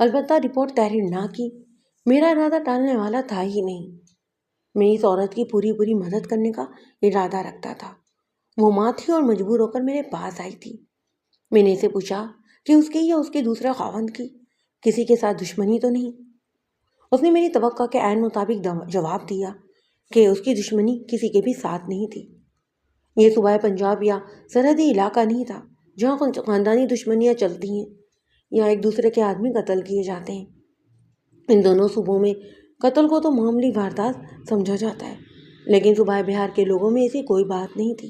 البتہ رپورٹ تحریر نہ کی۔ میرا ارادہ ٹالنے والا تھا ہی نہیں۔ میں اس عورت کی پوری مدد کرنے کا ارادہ رکھتا تھا۔ وہ ماں تھی اور مجبور ہو کر میرے پاس آئی تھی۔ میں نے اسے پوچھا کہ اس کی یا اس کے دوسرے خاوند کی کسی کے ساتھ دشمنی تو نہیں۔ اس نے میری توقع کے عین مطابق جواب دیا کہ اس کی دشمنی کسی کے بھی ساتھ نہیں تھی۔ یہ صوبہ پنجاب یا سرحدی علاقہ نہیں تھا جہاں خاندانی دشمنیاں چلتی ہیں یا ایک دوسرے کے آدمی قتل کیے جاتے ہیں۔ ان دونوں صوبوں میں قتل کو تو معمولی واردات سمجھا جاتا ہے، لیکن صوبہ بہار کے لوگوں میں ایسی کوئی بات نہیں تھی۔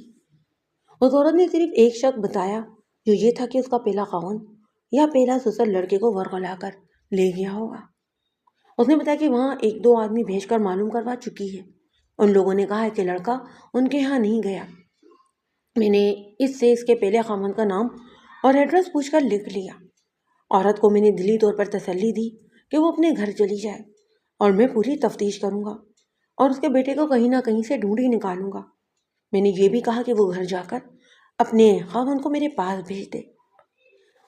اس عورت نے صرف ایک شک بتایا جو یہ تھا کہ اس کا پہلا خاوند یا پہلا سسر لڑکے کو ورغلا کر لے گیا ہوگا۔ اس نے بتایا کہ وہاں ایک دو آدمی بھیج کر معلوم کروا چکی ہے۔ ان لوگوں نے کہا ہے کہ لڑکا ان کے ہاں نہیں گیا۔ میں نے اس سے اس کے پہلے خاوند کا نام اور ایڈریس پوچھ کر لکھ لیا۔ عورت کو میں نے دلی طور پر تسلی دی کہ وہ اپنے گھر چلی جائے اور میں پوری تفتیش کروں گا اور اس کے بیٹے کو کہیں نہ کہیں سے ڈھونڈ ہی نکالوں گا۔ میں نے یہ بھی کہا کہ وہ گھر جا کر اپنے خاوند کو میرے پاس بھیج دے۔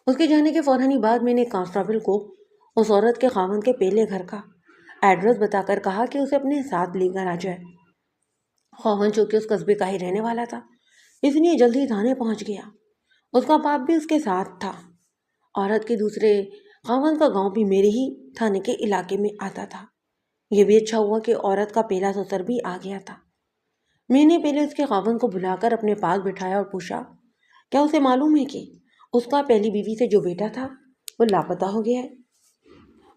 اس کے جانے کے فوراً ہی بعد میں نے کانسٹیبل کو اس عورت کے خاوند کے پہلے گھر کا ایڈریس بتا کر کہا کہ اسے اپنے ساتھ لے کر آ جائے۔ خاوند چونکہ اس قصبے کا ہی رہنے والا تھا، اس لیے جلدی تھانے پہنچ گیا۔ اس کا باپ بھی اس کے ساتھ تھا۔ عورت کے دوسرے خاوند کا گاؤں بھی میرے ہی تھانے کے علاقے میں آتا تھا۔ یہ بھی اچھا ہوا کہ عورت کا پہلا سسر بھی آ گیا تھا۔ میں نے پہلے اس کے خاوند کو بلا کر اپنے پاس بٹھایا اور پوچھا کیا اسے معلوم ہے کہ اس کا پہلی بیوی سے جو بیٹا تھا وہ لاپتہ ہو گیا ہے۔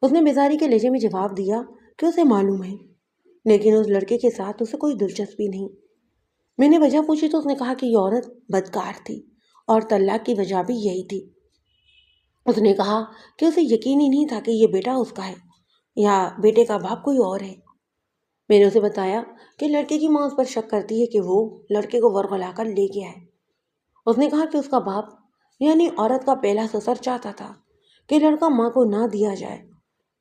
اس نے بیزاری کے لہجے میں جواب دیا کہ اسے معلوم ہے، لیکن اس لڑکے کے ساتھ اسے کوئی دلچسپی نہیں۔ میں نے وجہ پوچھی تو اس نے کہا کہ یہ عورت بدکار تھی اور طلاق کی وجہ بھی یہی تھی۔ اس نے کہا کہ اسے یقین ہی نہیں تھا کہ یہ بیٹا اس کا ہے یا بیٹے کا باپ کوئی اور ہے۔ میں نے اسے بتایا کہ لڑکے کی ماں اس پر شک کرتی ہے کہ وہ لڑکے کو ورغلا کر لے گیا ہے۔ اس نے کہا کہ اس کا باپ یعنی عورت کا پہلا سسر چاہتا تھا کہ لڑکا ماں کو نہ دیا جائے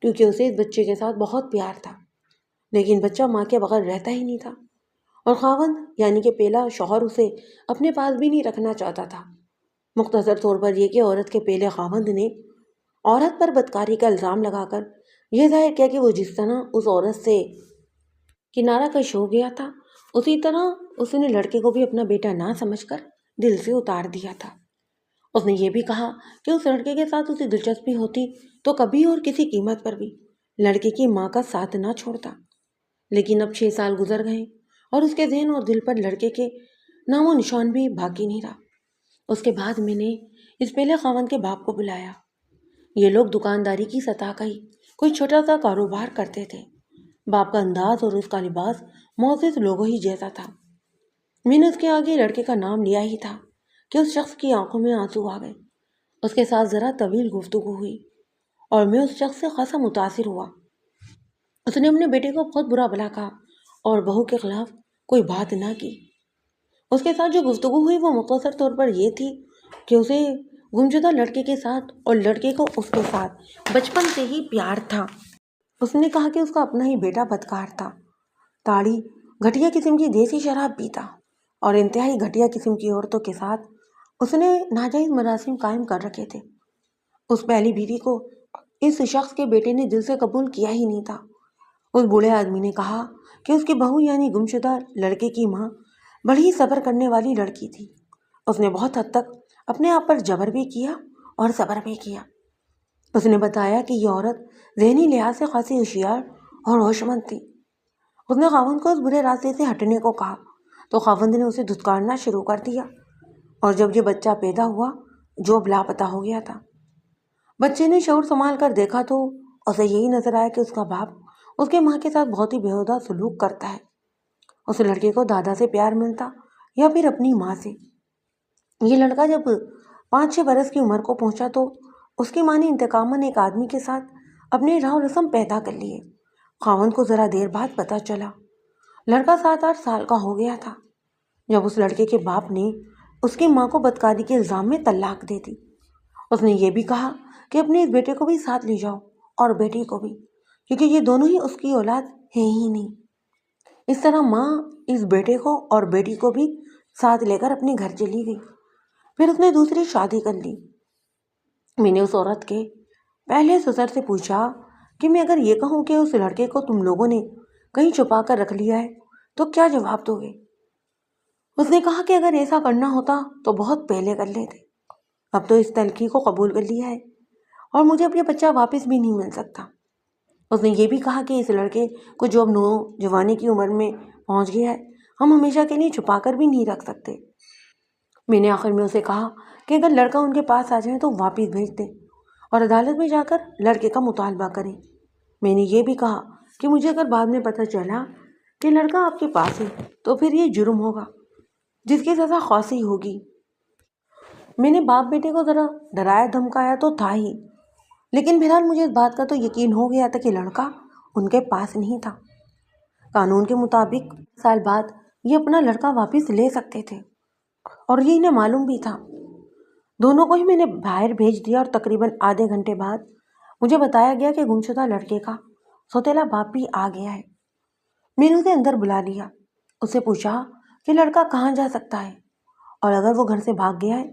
کیونکہ اسے اس بچے کے ساتھ بہت پیار تھا، لیکن بچہ ماں کے بغیر رہتا ہی نہیں تھا اور خاوند یعنی کہ پہلا شوہر اسے اپنے پاس بھی نہیں رکھنا چاہتا تھا۔ مختصر طور پر یہ کہ عورت کے پہلے خاوند نے عورت پر بدکاری کا الزام لگا کر یہ ظاہر کیا کہ وہ جس طرح اس عورت سے کنارہ کش ہو گیا تھا اسی طرح اس نے لڑکے کو بھی اپنا بیٹا نہ سمجھ کر دل سے اتار دیا تھا۔ اس نے یہ بھی کہا کہ اس لڑکے کے ساتھ اسے دلچسپی ہوتی تو کبھی اور کسی قیمت پر بھی لڑکے کی ماں کا ساتھ نہ چھوڑتا، لیکن اب 6 سال گزر گئے اور اس کے ذہن اور دل پر لڑکے کے نام و نشان بھی باقی نہیں رہا۔ اس کے بعد میں نے اس پہلے خاوند کے باپ کو بلایا۔ یہ لوگ دکانداری کی سطح کا ہی کوئی چھوٹا سا کاروبار کرتے تھے۔ باپ کا انداز اور اس کا لباس معزز لوگوں ہی جیسا تھا۔ میں نے اس کے آگے لڑکے کا نام لیا ہی تھا کہ اس شخص کی آنکھوں میں آنسو آ گئے۔ اس کے ساتھ ذرا طویل گفتگو ہوئی اور میں اس شخص سے خاصا متاثر ہوا۔ اس نے اپنے بیٹے کو بہت برا بھلا کہا اور بہو کے خلاف کوئی بات نہ کی۔ اس کے ساتھ جو گفتگو ہوئی وہ مختصر طور پر یہ تھی کہ اسے گمشدہ لڑکے کے ساتھ اور لڑکے کو اس کے ساتھ بچپن سے ہی پیار تھا۔ اس نے کہا کہ اس کا اپنا ہی بیٹا بدکار تھا، تاڑی گھٹیا قسم کی دیسی شراب پیتا اور انتہائی گھٹیا قسم کی عورتوں کے ساتھ اس نے ناجائز مراسم قائم کر رکھے تھے۔ اس پہلی بیوی کو اس شخص کے بیٹے نے دل سے قبول کیا ہی نہیں تھا۔ اس بوڑھے آدمی نے کہا کہ اس کی بہو یعنی گمشدہ لڑکے کی ماں بڑی صبر کرنے والی لڑکی تھی۔ اس نے بہت حد تک اپنے آپ پر جبر بھی کیا اور صبر بھی کیا۔ اس نے بتایا کہ یہ عورت ذہنی لحاظ سے خاصی ہوشیار اور ہوش مند تھی۔ اس نے خاوند کو اس برے راستے سے ہٹنے کو کہا تو خاوند نے اسے دھتکارنا شروع کر دیا اور جب یہ بچہ پیدا ہوا جو اب لاپتہ ہو گیا تھا، بچے نے شعور سنبھال کر دیکھا تو اسے یہی نظر آیا کہ اس کا باپ اس کے ماں کے ساتھ بہت ہی بےہودہ سلوک کرتا ہے۔ اس لڑکے کو دادا سے پیار ملتا یا پھر اپنی ماں سے۔ یہ لڑکا جب 5-6 برس کی عمر کو پہنچا تو اس کی ماں نے انتقاماً ایک آدمی کے ساتھ اپنے راہ و رسم پیدا کر لیے۔ خاوند کو ذرا دیر بعد پتہ چلا۔ لڑکا 7-8 سال کا ہو گیا تھا جب اس لڑکے کے باپ نے اس کی ماں کو بدکاری کے الزام میں طلاق دے دی۔ اس نے یہ بھی کہا کہ اپنے اس بیٹے کو بھی ساتھ لے جاؤ اور بیٹی کو بھی، کیونکہ یہ دونوں ہی اس کی اولاد ہے ہی نہیں۔ اس طرح ماں اس بیٹے کو اور بیٹی کو بھی ساتھ لے کر اپنے گھر چلی گئی۔ پھر اس نے دوسری شادی کر لی۔ میں نے اس عورت کے پہلے سسر سے پوچھا کہ میں اگر یہ کہوں کہ اس لڑکے کو تم لوگوں نے کہیں چھپا کر رکھ لیا ہے تو کیا جواب دو گے؟ اس نے کہا کہ اگر ایسا کرنا ہوتا تو بہت پہلے کر لیتے، اب تو اس تلخی کو قبول کر لیا ہے اور مجھے اب یہ بچہ واپس بھی نہیں مل سکتا۔ اس نے یہ بھی کہا کہ اس لڑکے کو جو اب نوجوانی کی عمر میں پہنچ گیا ہے، ہم ہمیشہ کے لیے چھپا کر بھی نہیں رکھ سکتے۔ میں نے آخر میں اسے کہا کہ اگر لڑکا ان کے پاس آ جائے تو واپس بھیج دیں اور عدالت میں جا کر لڑکے کا مطالبہ کریں۔ میں نے یہ بھی کہا کہ مجھے اگر بعد میں پتہ چلا کہ لڑکا آپ کے پاس ہے تو پھر یہ جرم ہوگا جس کی سزا خاصی ہوگی۔ میں نے باپ بیٹے کو ذرا ڈرایا دھمکایا تو تھا ہی، لیکن بہرحال مجھے اس بات کا تو یقین ہو گیا تھا کہ لڑکا ان کے پاس نہیں تھا۔ قانون کے مطابق سال بعد یہ اپنا لڑکا واپس لے سکتے تھے اور یہ انہیں معلوم بھی تھا۔ دونوں کو ہی میں نے باہر بھیج دیا اور تقریباً آدھے گھنٹے بعد مجھے بتایا گیا کہ گمشدہ لڑکے کا سوتیلا باپ بھی آ گیا ہے۔ میں نے اسے اندر بلا لیا، اسے پوچھا کہ لڑکا کہاں جا سکتا ہے اور اگر وہ گھر سے بھاگ گیا ہے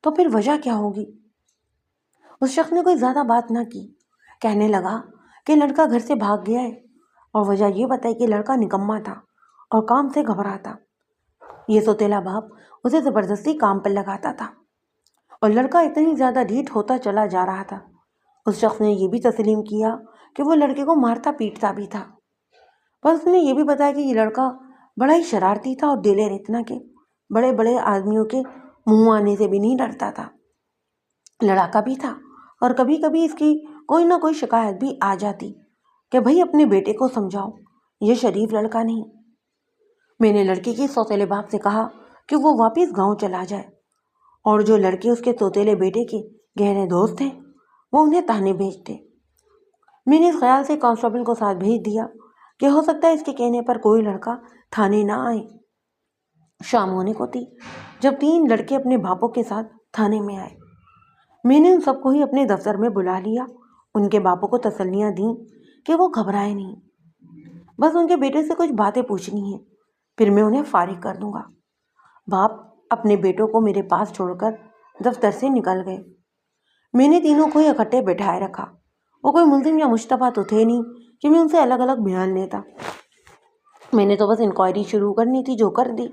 تو پھر وجہ کیا ہوگی؟ اس شخص نے کوئی زیادہ بات نہ کی، کہنے لگا کہ لڑکا گھر سے بھاگ گیا ہے اور وجہ یہ بتائی کہ لڑکا نکما تھا اور کام سے گھبراتا۔ یہ سوتیلا باپ اسے زبردستی کام پر لگاتا تھا اور لڑکا اتنی زیادہ ڈھیٹ ہوتا چلا جا رہا تھا۔ اس شخص نے یہ بھی تسلیم کیا کہ وہ لڑکے کو مارتا پیٹتا بھی تھا، پر اس نے یہ بھی بتایا کہ یہ لڑکا بڑا ہی شرارتی تھا اور دلیر اتنا کہ بڑے بڑے آدمیوں کے منہ آنے سے بھی نہیں ڈرتا تھا، لڑاکا بھی تھا اور کبھی کبھی اس کی کوئی نہ کوئی شکایت بھی آ جاتی کہ بھئی اپنے بیٹے کو سمجھاؤ، یہ شریف لڑکا نہیں۔ میں نے لڑکی کے سوتیلے باپ سے کہا کہ وہ واپس گاؤں چلا جائے اور جو لڑکے اس کے سوتیلے بیٹے کے گہرے دوست ہیں وہ انہیں تانے بھیجتے۔ میں نے اس خیال سے کانسٹیبل کو ساتھ بھیج دیا کہ ہو سکتا ہے اس کے کہنے پر کوئی لڑکا تھانے نہ آئے۔ شام ہونے کو تھی جب 3 لڑکے اپنے باپوں کے ساتھ تھانے میں آئے۔ میں نے ان سب کو ہی اپنے دفتر میں بلا لیا، ان کے باپوں کو تسلیاں دیں کہ وہ گھبرائے نہیں، بس ان کے بیٹے سے کچھ باتیں پوچھنی ہیں، پھر میں انہیں فارغ کر دوں گا۔ باپ اپنے بیٹوں کو میرے پاس چھوڑ کر دفتر سے نکل گئے۔ میں نے تینوں کو ہی اکٹھے بٹھائے رکھا، وہ کوئی ملزم یا مشتبہ تو تھے نہیں کہ میں ان سے الگ الگ بیان لیتا۔ میں نے تو بس انکوائری شروع کرنی تھی جو کر دی۔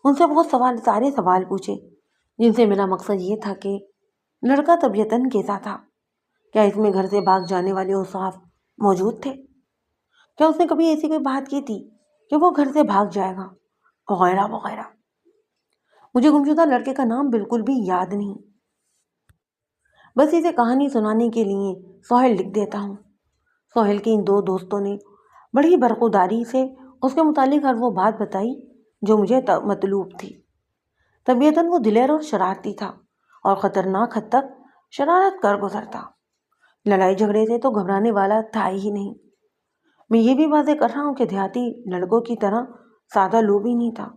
ان سے بہت سارے سوال پوچھے جن سے میرا مقصد یہ تھا کہ لڑکا طبیعتاً کیسا تھا، کیا اس میں گھر سے بھاگ جانے والے اوصاف موجود تھے، کیا اس نے کبھی ایسی کوئی بات کی تھی کہ وہ گھر سے بھاگ جائے گا، وغیرہ وغیرہ۔ مجھے گمشدہ لڑکے کا نام بالکل بھی یاد نہیں، بس اسے کہانی سنانے کے لیے سہیل لکھ دیتا ہوں۔ سہیل کے ان 2 دوستوں نے بڑی برخوداری سے اس کے متعلق ہر وہ بات بتائی جو مجھے مطلوب تھی۔ طبیعتاً وہ دلیر اور شرارتی تھا اور خطرناک حد تک شرارت کر گزرتا، لڑائی جھگڑے سے تو گھبرانے والا تھا ہی نہیں۔ میں یہ بھی واضح کر رہا ہوں کہ دیہاتی لڑکوں کی طرح سادہ لو بھی نہیں تھا،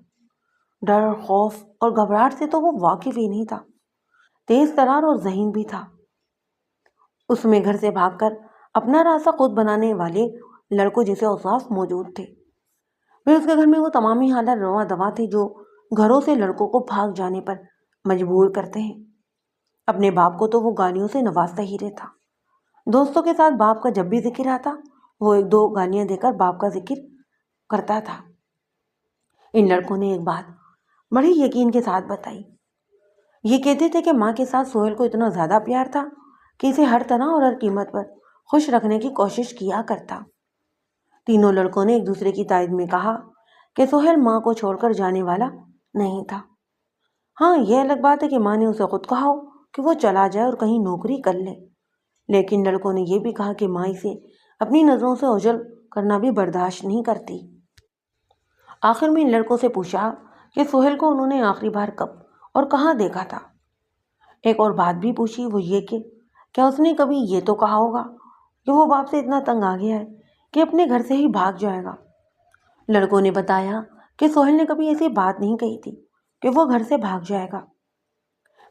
ڈر، خوف اور گھبراہٹ سے تو وہ واقف ہی نہیں تھا، تیز ترار اور ذہین بھی تھا۔ اس میں گھر سے بھاگ کر اپنا راستہ خود بنانے والے لڑکوں جیسے اوصاف موجود تھے۔ پھر اس کے گھر میں وہ تمامی حالات رواں دواں تھے جو گھروں سے لڑکوں کو بھاگ جانے پر مجبور کرتے ہیں۔ اپنے باپ کو تو وہ گالیوں سے نوازتا ہی رہتا، دوستوں کے ساتھ باپ کا جب بھی ذکر آتا وہ 1-2 گالیاں دے کر باپ کا ذکر کرتا تھا۔ ان لڑکوں نے ایک بات بڑی یقین کے ساتھ بتائی، یہ کہتے تھے کہ ماں کے ساتھ سہیل کو اتنا زیادہ پیار تھا کہ اسے ہر طرح اور ہر قیمت پر خوش رکھنے کی کوشش کیا کرتا۔ تینوں لڑکوں نے ایک دوسرے کی تائید میں کہا کہ سہیل ماں کو چھوڑ کر جانے والا نہیں تھا۔ ہاں، یہ الگ بات ہے کہ ماں نے اسے خود کہا ہو کہ وہ چلا جائے اور کہیں نوکری کر لے، لیکن لڑکوں نے یہ بھی کہا کہ ماں اسے اپنی نظروں سے اوجھل کرنا بھی برداشت نہیں کرتی۔ آخر میں ان لڑکوں سے پوچھا کہ سہیل کو انہوں نے آخری بار کب اور کہاں دیکھا تھا۔ ایک اور بات بھی پوچھی، وہ یہ کہ کیا اس نے کبھی یہ تو کہا ہوگا کہ وہ باپ سے اتنا تنگ آ گیا ہے کہ اپنے گھر سے ہی بھاگ جائے گا۔ لڑکوں نے بتایا کہ سہیل نے کبھی ایسی بات نہیں کہی تھی کہ وہ گھر سے بھاگ جائے گا۔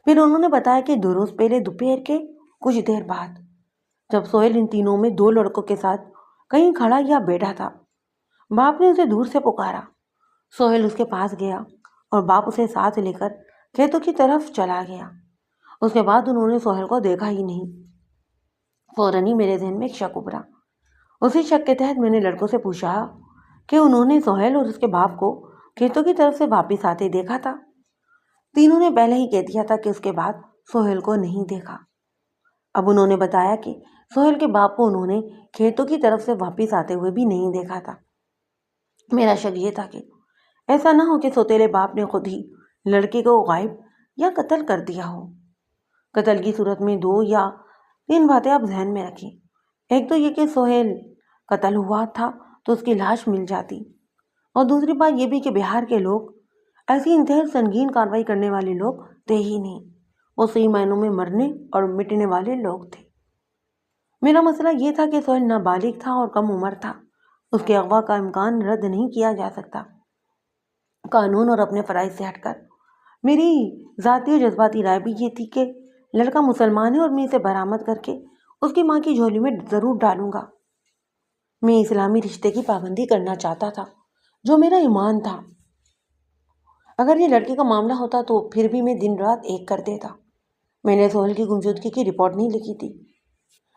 پھر انہوں نے بتایا کہ 2 روز پہلے دوپہر کے کچھ دیر بعد جب سہیل ان تینوں میں 2 لڑکوں کے ساتھ کہیں کھڑا یا بیٹھا تھا، باپ نے اسے دور سے پکارا۔ سہیل اس کے پاس گیا اور باپ اسے ساتھ لے کر کھیتوں کی طرف چلا گیا۔ اس کے بعد انہوں نے سہیل کو دیکھا ہی نہیں۔ فوراً ہی میرے ذہن میں ایک شک ابھرا۔ اسی شک کے تحت میں نے لڑکوں سے پوچھا کہ انہوں نے سہیل اور اس کے باپ کو کھیتوں کی طرف سے واپس آتے دیکھا تھا۔ تینوں نے پہلے ہی کہہ دیا تھا کہ اس کے بعد سہیل کو نہیں دیکھا۔ اب انہوں نے بتایا کہ سہیل کے باپ کو انہوں نے کھیتوں کی طرف سے واپس آتے ہوئے بھی نہیں دیکھا تھا۔ میرا شک یہ تھا کہ ایسا نہ ہو کہ سوتیلے باپ نے خود ہی لڑکے کو غائب یا قتل کر دیا ہو۔ قتل کی صورت میں 2 یا 3 باتیں آپ ذہن میں رکھیں۔ ایک تو یہ کہ سہیل قتل ہوا تھا تو اس کی لاش مل جاتی، اور دوسری بات یہ بھی کہ بہار کے لوگ ایسی انتہائی سنگین کارروائی کرنے والے لوگ تھے ہی نہیں، وہ صحیح معنوں میں مرنے اور مٹنے والے لوگ تھے۔ میرا مسئلہ یہ تھا کہ سہیل نابالغ تھا اور کم عمر تھا، اس کے اغوا کا امکان رد نہیں کیا جا سکتا۔ قانون اور اپنے فرائض سے ہٹ کر میری ذاتی اور جذباتی رائے بھی یہ تھی کہ لڑکا مسلمان ہے اور میں اسے برآمد کر کے اس کی ماں کی جھولی میں ضرور ڈالوں گا۔ میں اسلامی رشتے کی پابندی کرنا چاہتا تھا، جو میرا ایمان تھا۔ اگر یہ لڑکے کا معاملہ ہوتا تو پھر بھی میں دن رات ایک کر دیتا۔ میں نے سہیل کی گمشدگی کی رپورٹ نہیں لکھی تھی۔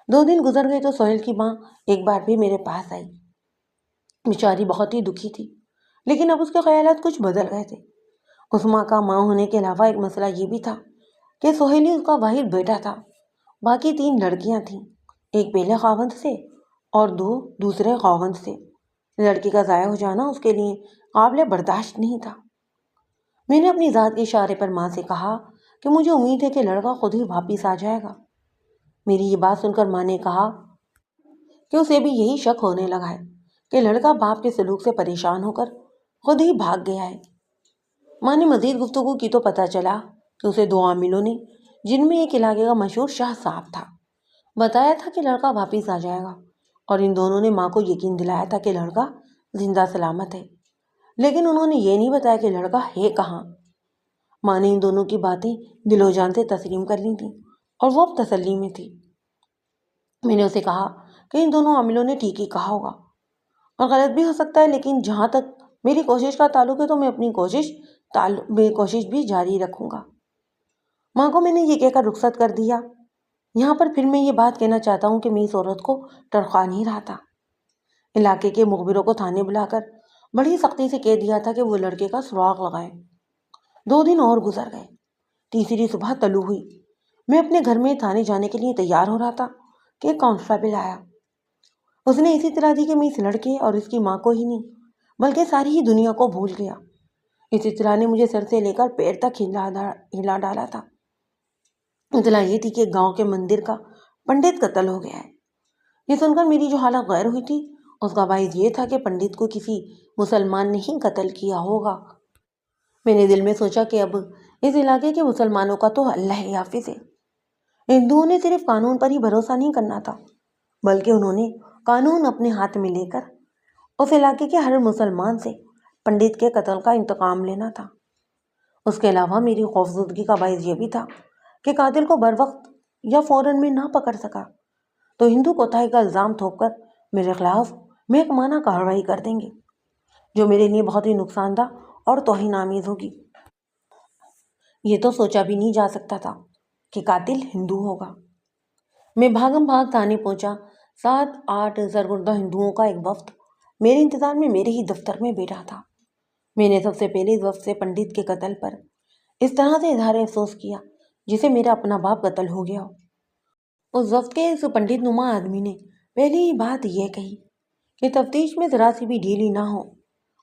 2 دن گزر گئے تو سہیل کی ماں ایک بار بھی میرے پاس آئی۔ بیچاری بہت ہی دکھی تھی، لیکن اب اس کے خیالات کچھ بدل گئے تھے۔ اس ماں کا ماں ہونے کے علاوہ ایک مسئلہ یہ بھی تھا کہ سہیل ہی اس کا واحد بیٹا تھا۔ باقی 3 لڑکیاں تھیں، ایک پہلے خاوند سے اور 2 دوسرے خاوند سے۔ لڑکی کا ضائع ہو جانا اس کے لیے قابل برداشت نہیں تھا۔ میں نے اپنی ذات کے اشارے پر ماں سے کہا کہ مجھے امید ہے کہ لڑکا خود ہی واپس آ جائے گا۔ میری یہ بات سن کر ماں نے کہا کہ اسے بھی یہی شک ہونے لگا ہے کہ لڑکا باپ کے سلوک سے پریشان ہو کر خود ہی بھاگ گیا ہے۔ ماں نے مزید گفتگو کی تو پتہ چلا کہ اسے 2 عاملوں نے، جن میں ایک علاقے کا مشہور شاہ صاحب تھا، بتایا تھا کہ لڑکا واپس آ جائے گا، اور ان دونوں نے ماں کو یقین دلایا تھا کہ لڑکا زندہ سلامت ہے، لیکن انہوں نے یہ نہیں بتایا کہ لڑکا ہے کہاں۔ ماں نے ان دونوں کی باتیں دل و جان سے تسلیم کر لی تھیں اور وہ اب تسلی میں تھی۔ میں نے اسے کہا کہ ان دونوں عاملوں نے ٹھیک ہی کہا ہوگا، اور غلط بھی ہو سکتا ہے، لیکن جہاں تک میری کوشش کا تعلق ہے تو میں اپنی کوشش بھی جاری رکھوں گا۔ ماں کو میں نے یہ کہہ کر رخصت کر دیا۔ یہاں پر پھر میں یہ بات کہنا چاہتا ہوں کہ میں اس عورت کو ٹرقا نہیں رہا تھا۔ علاقے کے مخبروں کو تھانے بلا کر بڑی سختی سے کہہ دیا تھا کہ وہ لڑکے کا سراغ لگائیں۔ 2 دن اور گزر گئے۔ تیسری صبح طلوع ہوئی۔ میں اپنے گھر میں تھانے جانے کے لیے تیار ہو رہا تھا کہ ایک کانسٹیبل آیا۔ اس نے ایسی اطلاع دی کہ میں اس لڑکے اور اس کی ماں کو ہی نہیں بلکہ ساری ہی دنیا کو بھول گیا۔ اس اطلاع نے مجھے سر سے لے کر پیر تک ہلا ڈالا تھا۔ اطلاع یہ تھی کہ گاؤں کے مندر کا پنڈت قتل ہو گیا ہے۔ یہ سن کر میری جو حالت غیر ہوئی تھی اس کا باعث یہ تھا کہ پنڈت کو کسی مسلمان نے ہی قتل کیا ہوگا۔ میں نے دل میں سوچا کہ اب اس علاقے کے مسلمانوں کا تو اللہ ہی حافظ ہے۔ ہندوؤں نے صرف قانون پر ہی بھروسہ نہیں کرنا تھا، بلکہ انہوں نے قانون اپنے ہاتھ میں لے کر اس علاقے کے ہر مسلمان سے پنڈت کے قتل کا انتقام لینا تھا۔ اس کے علاوہ میری خوفزدگی کا باعث یہ بھی تھا کہ قاتل کو بروقت یا فوراً میں نہ پکڑ سکا تو ہندو کوتاہی کا الزام تھوپ کر میرے خلاف محکمانہ کارروائی کر دیں گے، جو میرے لیے بہت ہی نقصان دہ اور توہین آمیز ہوگی۔ یہ تو سوچا بھی نہیں جا سکتا تھا کہ قاتل ہندو ہوگا۔ میں بھاگم بھاگ تھانے پہنچا۔ 7-8 سرگردہ ہندوؤں کا ایک وفد میرے انتظار میں میرے ہی دفتر میں بیٹھا تھا۔ میں نے سب سے پہلے اس وفد سے پنڈت کے قتل پر اس طرح سے اظہار افسوس کیا جسے میرا اپنا باپ قتل ہو گیا ہو۔ اس وفد کے اس پنڈت نما آدمی نے پہلی ہی بات یہ کہی کہ تفتیش میں ذرا سی بھی ڈھیلی نہ ہو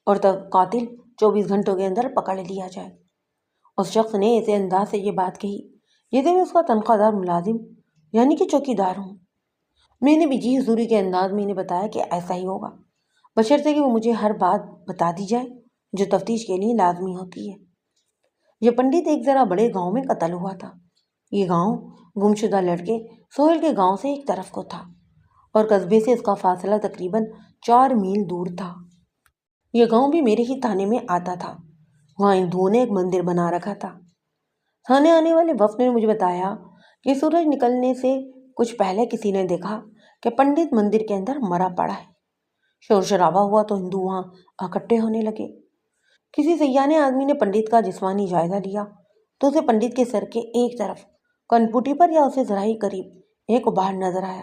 اور تب قاتل 24 گھنٹوں کے اندر پکڑ لیا جائے۔ اس شخص نے ایسے انداز سے یہ بات کہی جیسے میں اس کا تنخواہ دار ملازم یعنی کہ چوکیدار ہوں۔ میں نے بھی جی حضوری کے انداز میں انہیں بتایا کہ ایسا ہی ہوگا، بشرطے کہ وہ مجھے ہر بات بتا دی جائے جو تفتیش کے لیے لازمی ہوتی ہے۔ یہ پنڈت ایک ذرا بڑے گاؤں میں قتل ہوا تھا۔ یہ گاؤں گمشدہ لڑکے سہیل کے گاؤں سے ایک طرف کو تھا اور قصبے سے اس کا فاصلہ تقریباً 4 میل دور تھا۔ یہ گاؤں بھی میرے ہی تھانے میں آتا تھا۔ وہاں ہندوؤں نے ایک مندر بنا رکھا تھا۔ تھانے آنے والے وفد نے مجھے بتایا کہ سورج نکلنے سے کچھ پہلے کسی نے دیکھا کہ پنڈت مندر کے اندر مرا پڑا ہے۔ شور شرابہ ہوا تو ہندو وہاں اکٹھے ہونے لگے۔ کسی سیانے آدمی نے پنڈت کا جسمانی جائزہ لیا تو اسے پنڈت کے سر کے ایک طرف کنپوٹی پر یا اسے ذرا ہی قریب ایک ابھار نظر آیا۔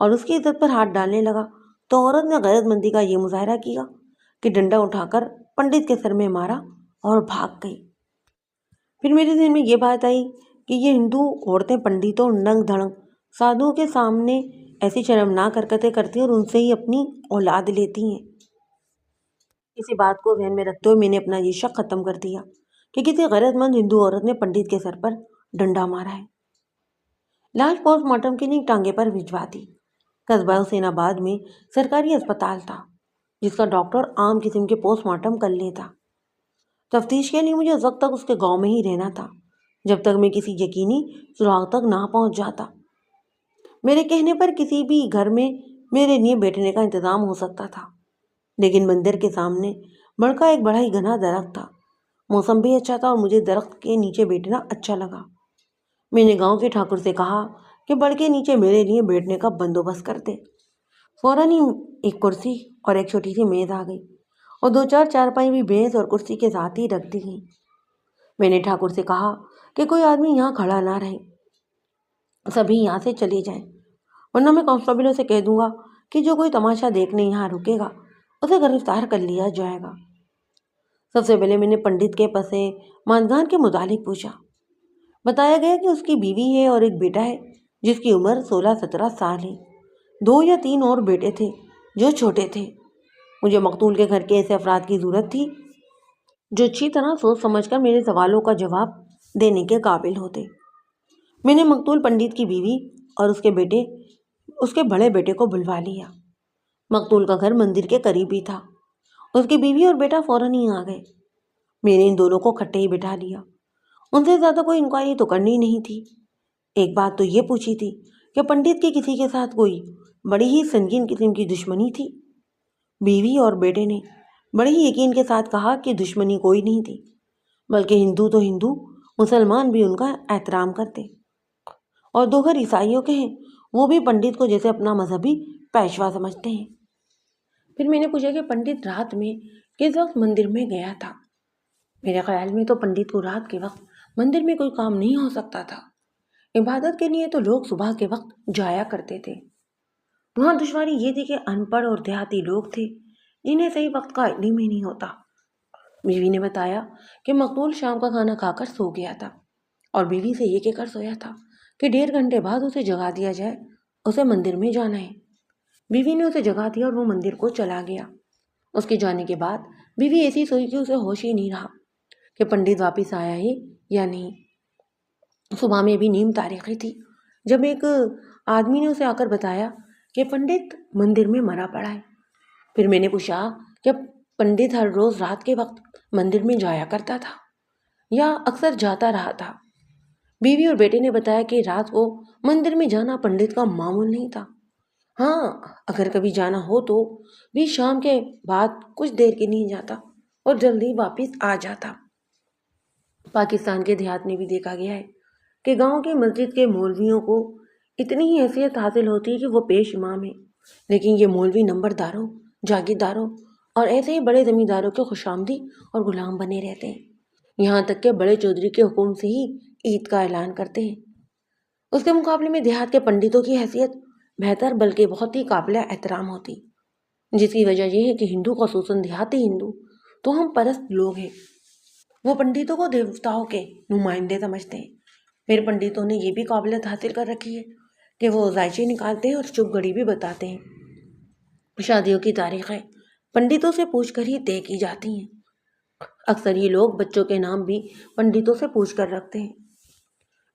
اور اس کی عزت پر ہاتھ ڈالنے لگا تو عورت نے غیرت مندی کا یہ مظاہرہ کیا کہ ڈنڈا اٹھا کر پنڈت کے سر میں مارا اور بھاگ گئی۔ پھر میرے ذہن میں یہ بات آئی کہ یہ ہندو عورتیں پنڈتوں ننگ دھڑنگ سادھوؤں کے سامنے ایسی شرمناک حرکتیں کرتی ہیں اور ان سے ہی اپنی اولاد لیتی ہیں۔ اسی بات کو ذہن میں رکھتے ہوئے میں نے اپنا یہ شک ختم کر دیا کہ کسی غیرت مند ہندو عورت نے پنڈت کے سر پر ڈنڈا مارا ہے۔ لاش پوسٹ مارٹم کے لیے ٹانگے پر بھجوا دی۔ قصبہ حسین آباد میں سرکاری اسپتال تھا جس کا ڈاکٹر عام قسم کے پوسٹ مارٹم کر لیتا۔ تفتیش کے لیے مجھے اس وقت تک اس کے گاؤں میں ہی رہنا تھا جب تک میں کسی یقینی سراغ تک نہ پہنچ جاتا۔ میرے کہنے پر کسی بھی گھر میں میرے لیے بیٹھنے کا انتظام ہو سکتا تھا، لیکن مندر کے سامنے بڑکا ایک بڑا ہی گھنا درخت تھا۔ موسم بھی اچھا تھا اور مجھے درخت کے نیچے بیٹھنا اچھا لگا۔ میں نے گاؤں کے ٹھاکر سے کہا کہ بڑ کے نیچے میرے لیے بیٹھنے کا بندوبست کر دے۔ فوراً ہی ایک کرسی اور ایک چھوٹی سی میز آ گئی اور 2-4 چارپائی بھی میز اور کرسی کے ساتھ ہی رکھ دی گئی۔ میں نے ٹھاکر سے کہا کہ کوئی آدمی یہاں کھڑا نہ رہے، سبھی یہاں سے چلے جائیں، ورنہ میں کانسٹیبلوں سے کہہ دوں گا کہ جو کوئی تماشا دیکھنے یہاں رکے گا اسے گرفتار کر لیا جائے گا۔ سب سے پہلے میں نے پنڈت کے پسے ماندگان کے متعلق پوچھا۔ بتایا گیا کہ اس کی بیوی ہے اور ایک بیٹا ہے جس کی عمر 16-17 سال ہے۔ 2 یا 3 اور بیٹے تھے جو چھوٹے تھے۔ مجھے مقتول کے گھر کے ایسے افراد کی ضرورت تھی جو اچھی طرح سوچ سمجھ کر میرے سوالوں کا جواب دینے کے قابل ہوتے۔ میں نے مقتول پنڈت کی بیوی اور اس کے بڑے بیٹے کو بلوا لیا۔ مقتول کا گھر مندر کے قریب ہی تھا۔ اس کی بیوی اور بیٹا فوراً ہی آ گئے۔ میں نے ان دونوں کو کھٹے ہی بٹھا لیا۔ ان سے زیادہ کوئی انکوائری تو کرنی نہیں تھی۔ ایک بات تو یہ پوچھی تھی کہ پنڈت کی کسی کے ساتھ کوئی بڑی ہی سنگین قسم کی دشمنی تھی۔ بیوی اور بیٹے نے بڑے ہی یقین کے ساتھ کہا کہ دشمنی کوئی نہیں تھی، بلکہ ہندو تو ہندو، مسلمان بھی ان کا احترام کرتے، اور دوغھر عیسائیوں کے ہیں وہ بھی پنڈت کو جیسے اپنا مذہبی پیشوا سمجھتے ہیں۔ پھر میں نے پوچھا کہ پنڈت رات میں کس وقت مندر میں گیا تھا۔ میرے خیال میں تو پنڈت کو رات کے وقت مندر میں کوئی کام نہیں ہو سکتا تھا۔ عبادت کے لیے تو لوگ صبح کے وقت جایا کرتے تھے۔ وہاں دشواری یہ تھی کہ ان پڑھ اور دیہاتی لوگ تھے جنہیں صحیح وقت کا علم ہی نہیں ہوتا۔ بیوی نے بتایا کہ مقتول شام کا کھانا کھا کر سو گیا تھا اور بیوی سے یہ کہہ کر سویا تھا کہ 1.5 گھنٹے بعد اسے جگا دیا جائے، اسے مندر میں جانا ہے۔ بیوی نے اسے جگا دیا اور وہ مندر کو چلا گیا۔ اس کے جانے کے بعد بیوی ایسی سوئی کہ اسے ہوش ہی نہیں رہا کہ پنڈت واپس آیا ہے یا نہیں۔ صبح میں بھی نیم تاریخی تھی جب ایک آدمی نے اسے آ کر بتایا کہ پنڈت مندر میں مرا پڑا ہے۔ پھر میں نے پوچھا کہ پنڈت ہر روز رات کے وقت مندر میں جایا کرتا تھا یا اکثر جاتا رہا تھا۔ بیوی اور بیٹے نے بتایا کہ رات کو مندر میں جانا پنڈت کا معمول نہیں تھا۔ ہاں، اگر کبھی جانا ہو تو بھی شام کے بعد کچھ دیر کے لیے جاتا اور جلدی واپس آ جاتا۔ پاکستان کے دیہات میں بھی دیکھا گیا ہے کہ گاؤں کی مسجد کے مولویوں کو اتنی ہی حیثیت حاصل ہوتی ہے کہ وہ پیش امام ہیں، لیکن یہ مولوی نمبرداروں، جاگیرداروں اور ایسے ہی بڑے زمینداروں کے خوشامدی اور غلام بنے رہتے ہیں، یہاں تک کہ بڑے چودھری کے حکم سے ہی عید کا اعلان کرتے ہیں۔ اس کے مقابلے میں دیہات کے پنڈتوں کی حیثیت بہتر بلکہ بہت ہی قابل احترام ہوتی، جس کی وجہ یہ ہے کہ ہندو، خصوصاً دیہاتی ہندو تو ہم پرست لوگ ہیں۔ وہ پنڈتوں کو دیوتاؤں کے نمائندے سمجھتے ہیں۔ پھر پنڈتوں نے یہ بھی قابلیت حاصل کر رکھی ہے کہ وہ ذائچے نکالتے ہیں اور چپ گھڑی بھی بتاتے ہیں۔ شادیوں کی تاریخیں پنڈتوں سے پوچھ کر ہی طے کی جاتی ہیں۔ اکثر یہ لوگ بچوں کے نام بھی پنڈتوں سے پوچھ کر رکھتے ہیں۔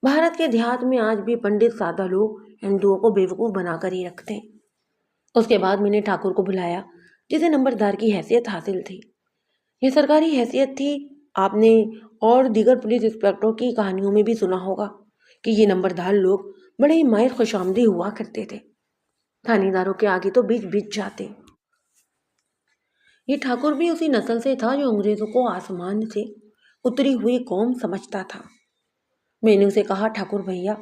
بھارت کے دیہات میں آج بھی پنڈت سادہ لوگ ہندوؤں کو بیوقوف بنا کر ہی رکھتے ہیں۔ اس کے بعد میں نے ٹھاکر کو بلایا جسے نمبردار کی حیثیت حاصل تھی۔ یہ سرکاری حیثیت تھی۔ آپ نے اور دیگر پولیس انسپکٹروں کی کہانیوں میں بھی سنا ہوگا کہ یہ نمبردار لوگ بڑے ہی ماہر خوشامدی ہوا کرتے تھے، تھانے داروں کے آگے تو بیچ بیچ جاتے۔ یہ ٹھاکر بھی اسی نسل سے تھا جو انگریزوں کو آسمان سے اتری ہوئی قوم سمجھتا تھا۔ میں نے اسے کہا، ٹھاکر بھیا،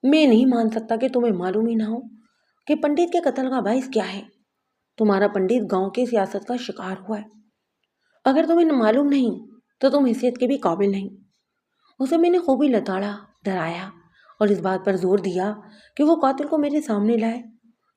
میں نہیں مان سکتا کہ تمہیں معلوم ہی نہ ہو کہ پنڈت کے قتل کا باعث کیا ہے۔ تمہارا پنڈت گاؤں کی سیاست کا شکار ہوا ہے۔ اگر تمہیں معلوم نہیں تو تم حیثیت کے بھی قابل نہیں۔ اسے میں نے خوبی لتاڑا، ڈرایا اور اس بات پر زور دیا کہ وہ قاتل کو میرے سامنے لائے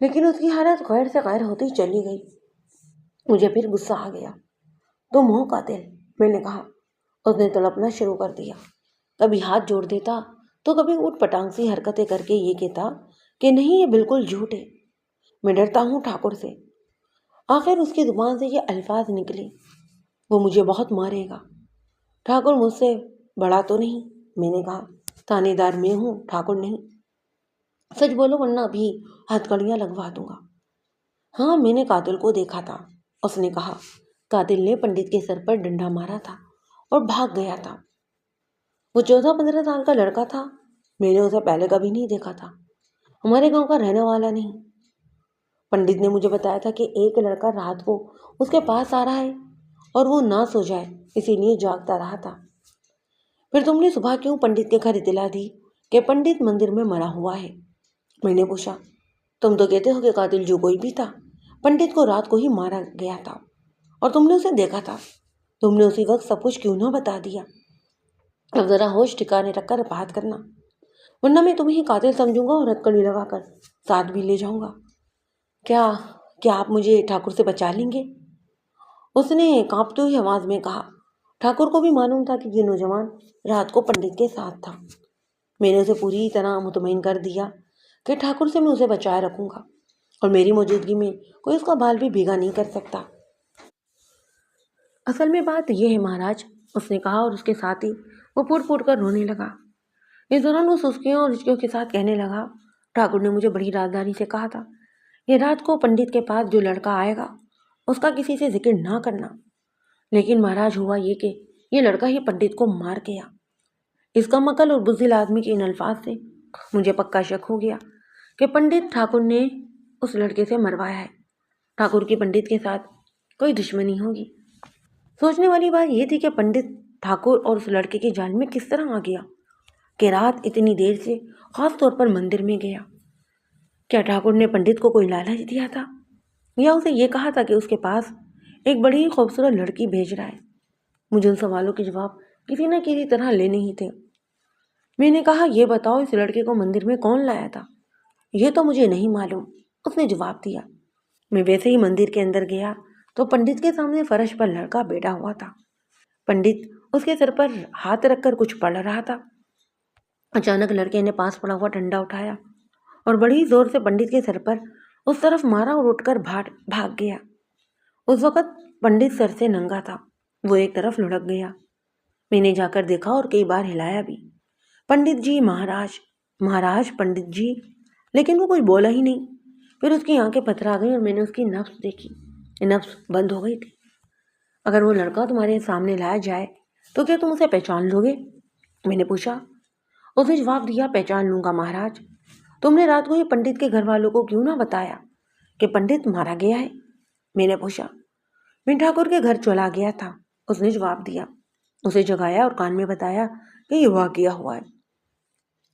لیکن اس کی حالت غیر سے غیر ہوتی چلی گئی۔ مجھے پھر غصہ آ گیا۔ تم ہو قاتل، میں نے کہا۔ اس نے تڑپنا شروع کر دیا۔ کبھی ہاتھ جوڑ دیتا تو کبھی اوٹ پٹانگ سی حرکتیں کر کے یہ کہتا کہ نہیں، یہ بالکل جھوٹ ہے، میں ڈرتا ہوں ٹھاکر سے۔ آخر اس کی زبان سے یہ الفاظ نکلے، وہ مجھے بہت مارے گا۔ ٹھاکر مجھ سے بڑا تو نہیں، میں نے کہا۔ تھانے دار میں ہوں، ٹھاکر نہیں۔ سچ بولو ورنہ ابھی ہتھکڑیاں لگوا دوں گا۔ ہاں، میں نے قاتل کو دیکھا تھا، اس نے کہا۔ قاتل نے پنڈت کے سر پر ڈنڈا مارا تھا اور بھاگ گیا تھا۔ وہ 14-15 سال کا لڑکا تھا، میں نے اسے پہلے کبھی نہیں دیکھا تھا، ہمارے گاؤں کا رہنے والا نہیں۔ پنڈت نے مجھے بتایا تھا کہ ایک لڑکا رات کو اس کے پاس آ رہا ہے اور وہ نہ سو جائے اسی لیے جاگتا رہا تھا۔ پھر تم نے صبح کیوں پنڈت کے گھر اطلاع دی کہ پنڈت مندر میں مرا ہوا ہے؟ میں نے پوچھا۔ تم تو کہتے ہو کہ قاتل جو کوئی بھی تھا، پنڈت کو رات کو ہی مارا گیا تھا اور تم نے اسے دیکھا تھا۔ تم نے اسی وقت سب کچھ کیوں نہ بتا دیا؟ اب ذرا ہوش ٹھکانے رکھ کر بات کرنا، ورنہ میں تمہیں قاتل سمجھوں گا اور ہتکڑی لگا کر ساتھ بھی لے جاؤں گا۔ کیا آپ مجھے ٹھاکر سے بچا لیں گے؟ اس نے کانپتی ہوئی آواز میں کہا۔ ٹھاکر کو بھی معلوم تھا کہ یہ نوجوان رات کو پنڈت کے ساتھ تھا۔ میں نے اسے پوری طرح مطمئن کر دیا کہ ٹھاکر سے میں اسے بچائے رکھوں گا اور میری موجودگی میں کوئی اس کا بال بھی بھیگا نہیں کر سکتا۔ اصل میں بات یہ ہے مہاراج، اس نے کہا، اور اس کے ساتھ ہی وہ پھوٹ پھوٹ کر رونے لگا۔ اس دوران وہ سسکیوں اور ہچکیوں کے ساتھ کہنے لگا، ٹھاکر نے مجھے بڑی رازداری سے کہا تھا کہ رات کو پنڈت کے پاس جو لڑکا آئے گا اس کا کسی سے ذکر نہ کرنا۔ لیکن مہاراج ہوا یہ کہ یہ لڑکا ہی پنڈت کو مار گیا۔ اس کا مکل اور بزدل آدمی کے ان الفاظ سے مجھے پکا شک ہو گیا کہ پنڈت ٹھاکر نے اس لڑکے سے مروایا ہے۔ ٹھاکر کی پنڈت کے ساتھ کوئی دشمنی ہوگی۔ سوچنے والی بات یہ تھی کہ پنڈت ٹھاکر اور اس لڑکے کے جال میں کس طرح آ گیا کہ رات اتنی دیر سے خاص طور پر مندر میں گیا۔ کیا ٹھاکر نے پنڈت کو کوئی لالچ دیا تھا یا اسے یہ کہا تھا کہ اس کے پاس ایک بڑی ہی خوبصورت لڑکی بھیج رہا ہے؟ مجھے ان سوالوں کے جواب کسی نہ کسی طرح لینے ہی تھے۔ میں نے کہا، یہ بتاؤ اس لڑکے کو مندر میں کون لایا تھا؟ یہ تو مجھے نہیں معلوم، اس نے جواب دیا۔ میں ویسے ہی مندر کے اندر گیا تو پنڈت کے سامنے فرش پر لڑکا بیٹھا ہوا تھا۔ پنڈت اس کے سر پر ہاتھ رکھ کر کچھ پڑھ رہا تھا۔ اچانک لڑکے نے پاس پڑا ہوا ڈنڈا اٹھایا اور بڑی زور سے پنڈت کے سر پر اس طرف مارا اور اٹھ کر بھاگ گیا۔ اس وقت پنڈت سر سے ننگا تھا، وہ ایک طرف لڑک گیا۔ میں نے جا کر دیکھا اور کئی بار ہلایا بھی، پنڈت جی، مہاراج، مہاراج، پنڈت جی، لیکن وہ کچھ بولا ہی نہیں۔ پھر اس کی آنکھیں پتھرا گئی اور میں نے اس کی نبض دیکھی، نبض بند ہو گئی تھی۔ اگر وہ لڑکا تمہارے سامنے لایا جائے تو کیا تم اسے پہچان لو گے؟ میں نے پوچھا۔ اس نے جواب دیا، پہچان لوں گا مہاراج۔ تم نے رات کو ہی پنڈت کے گھر والوں کو کیوں نہ بتایا کہ پنڈت مارا گیا ہے؟ میں نے پوچھا۔ میں ٹھاکر کے گھر چلا گیا تھا، اس نے جواب دیا۔ اسے جگایا اور کان میں بتایا کہ یہ واقعہ ہوا ہے۔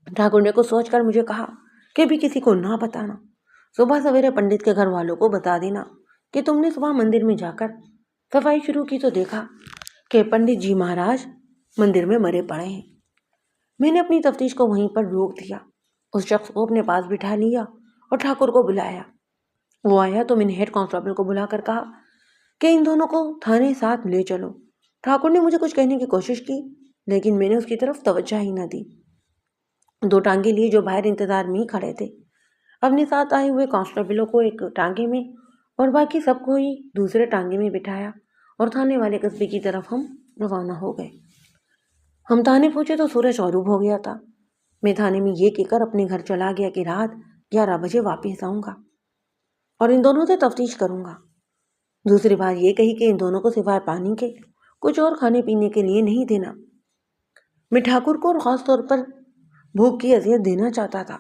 ٹھاکر نے کچھ سوچ کر مجھے کہا کہ بھی کسی کو نہ بتانا، صبح سویرے پنڈت کے گھر والوں کو بتا دینا کہ تم نے صبح مندر میں جا کر صفائی شروع کی تو دیکھا کہ پنڈت جی مہاراج مندر میں مرے پڑے ہیں۔ میں نے اپنی تفتیش کو وہیں پر روک دیا، اس شخص کو اپنے پاس بٹھا لیا اور ٹھاکر کو بلایا۔ وہ آیا تو میں نے ہیڈ کانسٹیبل کو بلا کر کہا کہ ان دونوں کو تھانے ساتھ لے چلو۔ ٹھاکر نے مجھے کچھ کہنے کی کوشش کی لیکن میں نے اس کی طرف توجہ ہی نہ دی۔ دو ٹانگے لیے جو باہر انتظار میں ہی کھڑے تھے، اپنے ساتھ آئے ہوئے کانسٹیبلوں کو ایک ٹانگے میں اور باقی سب کو ہی دوسرے ٹانگے میں بٹھایا اور تھانے والے قصبے کی طرف ہم روانہ ہو گئے۔ ہم تھانے پہنچے تو سورج غروب ہو گیا تھا۔ میں تھانے میں یہ کہہ کر اپنے گھر چلا گیا کہ رات 11 بجے واپس آؤں گا اور ان دونوں سے تفتیش کروں گا۔ دوسری بات یہ کہی کہ ان دونوں کو سوائے پانی کے کچھ اور کھانے پینے کے لیے نہیں دینا۔ میں ٹھاکر کو اور خاص طور پر بھوک کی اذیت دینا چاہتا تھا۔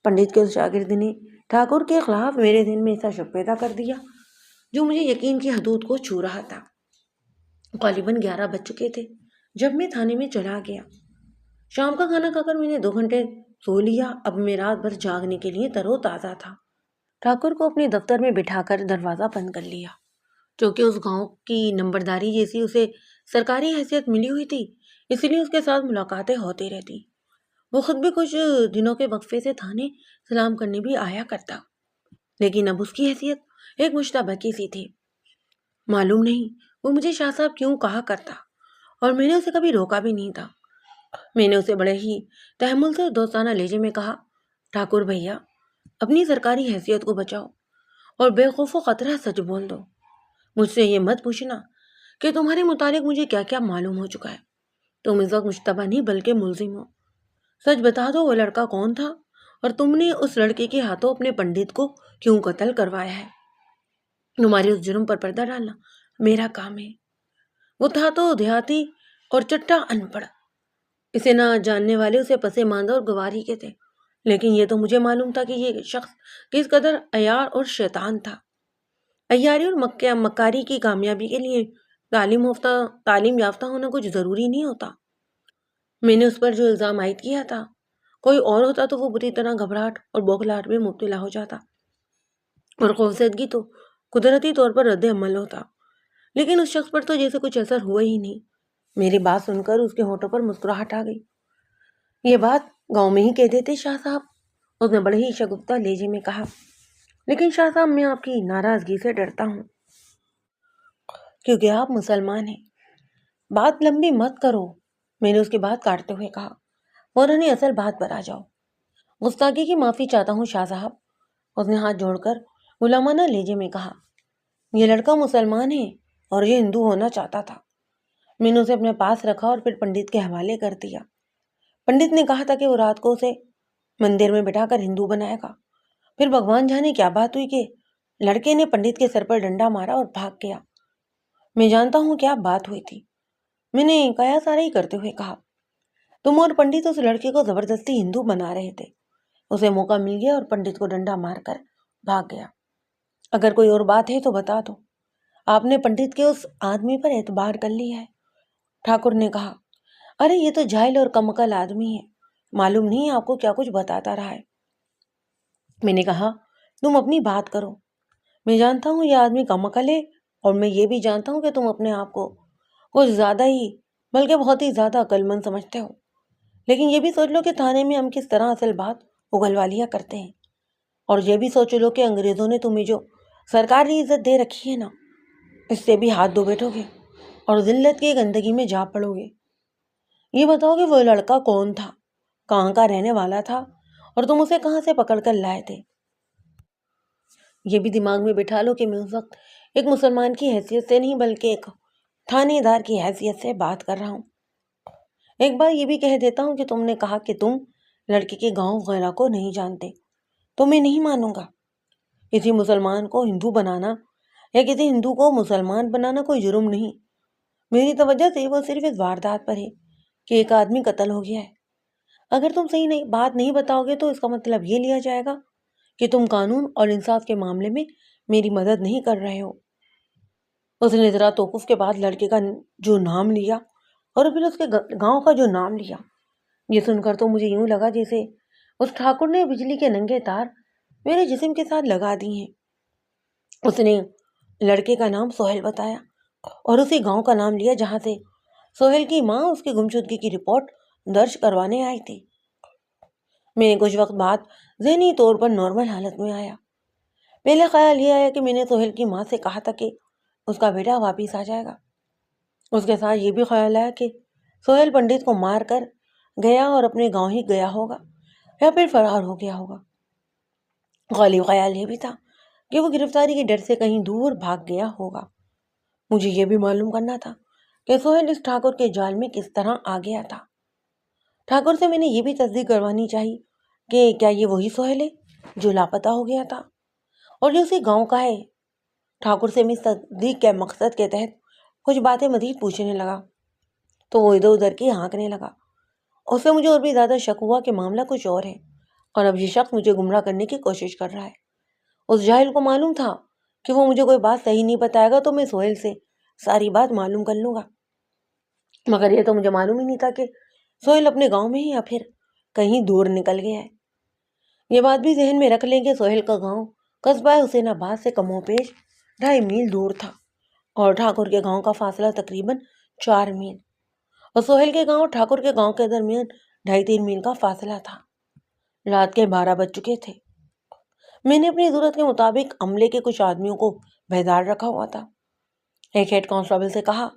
پنڈت کے اس شاگرد نے ٹھاکر کے خلاف میرے ذہن میں ایسا شک پیدا کر دیا جو مجھے یقین کی حدود کو چھو رہا تھا۔ غالباً 11 بج چکے تھے جب میں تھانے میں چلا گیا۔ شام کا کھانا کھا کر میں نے 2 گھنٹے سو لیا۔ اب میں رات بھر جاگنے کے لیے تر و تازہ تھا۔ ٹھاکر کو اپنے دفتر میں بٹھا کر دروازہ بند کر لیا۔ چونکہ اس گاؤں کی نمبرداری جیسی اسے سرکاری حیثیت ملی ہوئی تھی، اس لیے اس کے ساتھ ملاقاتیں ہوتی رہتی۔ وہ خود بھی کچھ دنوں کے وقفے سے تھانے سلام کرنے بھی آیا کرتا۔ لیکن اب اس کی حیثیت ایک مشتبہ کی سی تھی۔ معلوم نہیں وہ مجھے شاہ صاحب کیوں کہا کرتا، اور میں نے اسے کبھی روکا بھی نہیں تھا۔ میں نے اسے بڑے ہی تحمل سے دوستانہ لہجے میں کہا، ٹھاکر بھیا، اپنی سرکاری حیثیت کو بچاؤ اور بے خوف و خطرہ سچ بول دو۔ مجھ سے یہ مت پوچھنا کہ تمہارے متعلق مجھے کیا کیا معلوم ہو چکا ہے۔ تم اس وقت مشتبہ نہیں بلکہ ملزم ہو۔ سچ بتا دو وہ لڑکا کون تھا، اور تم نے اس لڑکے کے ہاتھوں اپنے پنڈت کو کیوں قتل کروایا ہے۔ تمہارے اس جرم پر پردہ ڈالنا میرا کام ہے۔ وہ تھا تو دیہاتی اور چٹا ان پڑھ، اسے نہ جاننے والے اسے پسے ماندہ اور گواری کے تھے، لیکن یہ تو مجھے معلوم تھا کہ یہ شخص کس قدر عیار اور شیطان تھا۔ عیاری اور مکاری کی کامیابی کے لیے تعلیم یافتہ ہونا کچھ ضروری نہیں ہوتا۔ میں نے اس پر جو الزام عائد کیا تھا، کوئی اور ہوتا تو وہ بری طرح گھبراہٹ اور بوکھلاہٹ میں مبتلا ہو جاتا، اور خوفزدگی تو قدرتی طور پر رد عمل ہوتا، لیکن اس شخص پر تو جیسے کچھ اثر ہوا ہی نہیں۔ میری بات سن کر اس کے ہونٹوں پر مسکراہٹ آ گئی۔ یہ بات گاؤں میں ہی کہہ دیتے شاہ صاحب، اس نے بڑے ہی شگفتہ لہجے میں کہا، لیکن شاہ صاحب میں آپ کی ناراضگی سے ڈرتا ہوں، کیونکہ آپ مسلمان ہیں۔ بات لمبی مت کرو، میں نے اس کی بات کاٹتے ہوئے کہا، فوراً اصل بات پر آ جاؤ۔ گستاخی کی معافی چاہتا ہوں شاہ صاحب، اس نے ہاتھ جوڑ کر غلامانہ لہجے میں کہا۔ یہ لڑکا مسلمان ہے اور یہ ہندو ہونا چاہتا تھا۔ میں نے اسے اپنے پاس رکھا اور پھر پنڈت کے حوالے کر دیا۔ پنڈت نے کہا تھا کہ وہ رات کو اسے مندر میں بٹھا کر ہندو بنائے گا۔ پھر بھگوان جانے کیا بات ہوئی کہ لڑکے نے پنڈت کے سر پر ڈنڈا مارا اور بھاگ گیا۔ میں جانتا ہوں کیا بات ہوئی تھی، میں نے کیا سارا ہی کرتے ہوئے کہا۔ تم اور پنڈت اس لڑکے کو زبردستی ہندو بنا رہے تھے، اسے موقع مل گیا اور پنڈت کو ڈنڈا مار کر بھاگ گیا۔ اگر کوئی اور بات ہے تو بتا دو۔ آپ نے پنڈت کے اس آدمی پر اعتبار کر لیا ہے۔ ٹھاکر نے کہا، ارے یہ تو جاہل اور کم عقل آدمی ہے، معلوم نہیں آپ کو کیا کچھ بتاتا رہا ہے۔ میں نے کہا، تم اپنی بات کرو۔ میں جانتا ہوں یہ آدمی کم عقل ہے، اور میں یہ بھی جانتا ہوں کہ تم اپنے آپ کو کچھ زیادہ ہی بلکہ بہت ہی زیادہ عقل مند سمجھتے ہو، لیکن یہ بھی سوچ لو کہ تھانے میں ہم کس طرح اصل بات اگلوا لیا کرتے ہیں، اور یہ بھی سوچ لو کہ انگریزوں نے تمہیں جو سرکاری عزت دے رکھی ہے نا، اس سے بھی ہاتھ دھو بیٹھو گے اور ذلت کی گندگی میں جا پڑو گے۔ یہ بتاؤ کہ وہ لڑکا کون تھا، کہاں کا رہنے والا تھا، اور تم اسے کہاں سے پکڑ کر لائے تھے۔ یہ بھی دماغ میں بٹھا لو کہ میں اس وقت ایک مسلمان کی حیثیت سے نہیں بلکہ ایک تھانے دار کی حیثیت سے بات کر رہا ہوں۔ ایک بار یہ بھی کہہ دیتا ہوں کہ تم نے کہا کہ تم لڑکے کے گاؤں وغیرہ کو نہیں جانتے، تو میں نہیں مانوں گا۔ کسی مسلمان کو ہندو بنانا یا کسی ہندو کو مسلمان بنانا کوئی جرم نہیں۔ میری توجہ سے وہ صرف اس واردات پر ہے کہ ایک آدمی قتل ہو گیا ہے۔ اگر تم صحیح بات نہیں بتاؤ گے تو اس کا مطلب یہ لیا جائے گا کہ تم قانون اور انصاف کے معاملے میں میری مدد نہیں کر رہے ہو۔ اس نے ذرا توقف کے بعد لڑکے کا جو نام لیا اور پھر اس کے گاؤں کا جو نام لیا، یہ سن کر تو مجھے یوں لگا جیسے اس ٹھاکر نے بجلی کے ننگے تار میرے جسم کے ساتھ لگا دی ہیں۔ اس نے لڑکے کا نام سہیل بتایا اور اسی گاؤں کا نام لیا جہاں سے سہیل کی ماں اس کی گمشدگی کی رپورٹ درج کروانے آئی تھی۔ میں کچھ وقت بعد ذہنی طور پر نارمل حالت میں آیا۔ پہلے خیال یہ آیا کہ میں نے سہیل کی ماں سے کہا تھا کہ اس کا بیٹا واپس آ جائے گا۔ اس کے ساتھ یہ بھی خیال آیا کہ سہیل پنڈت کو مار کر گیا اور اپنے گاؤں ہی گیا ہوگا یا پھر فرار ہو گیا ہوگا۔ غالب خیال یہ بھی تھا کہ وہ گرفتاری کے ڈر سے کہیں دور بھاگ گیا ہوگا۔ مجھے یہ بھی معلوم کرنا تھا کہ سہیل اس ٹھاکر کے جال میں کس طرح آ گیا تھا۔ ٹھاکر سے میں نے یہ بھی تصدیق کروانی چاہی کہ کیا یہ وہی سہیل ہے جو لاپتہ ہو گیا تھا اور جو اسی گاؤں کا ہے۔ ٹھاکر سے میں اس تصدیق کے مقصد کے تحت کچھ باتیں مزید پوچھنے لگا تو وہ ادھر ادھر کی ہانکنے لگا۔ اس سے مجھے اور بھی زیادہ شک ہوا کہ معاملہ کچھ اور ہے اور اب یہ شخص مجھے گمراہ کرنے کی کوشش کر رہا ہے۔ اس جاہل کو معلوم تھا کہ وہ مجھے کوئی بات صحیح نہیں بتائے گا تو میں سہیل سے ساری بات معلوم کر لوں گا، مگر یہ تو مجھے معلوم ہی نہیں تھا کہ سہیل اپنے گاؤں میں ہی یا پھر کہیں دور نکل گیا ہے۔ یہ بات بھی ذہن میں رکھ لیں کہ سہیل کا گاؤں قصبہ حسین آباد سے کم و بیش 2.5 میل دور تھا اور ٹھاکر کے گاؤں کا فاصلہ تقریباً 4 میل، اور سہیل کے گاؤں اور ٹھاکر کے گاؤں کے درمیان 2.5-3 میل کا فاصلہ تھا۔ رات کے 12 بج چکے تھے۔ میں نے اپنی ضرورت کے مطابق عملے کے کچھ آدمیوں کو بیدار رکھا ہوا تھا۔ ایک ہیڈ کانسٹیبل سے کہا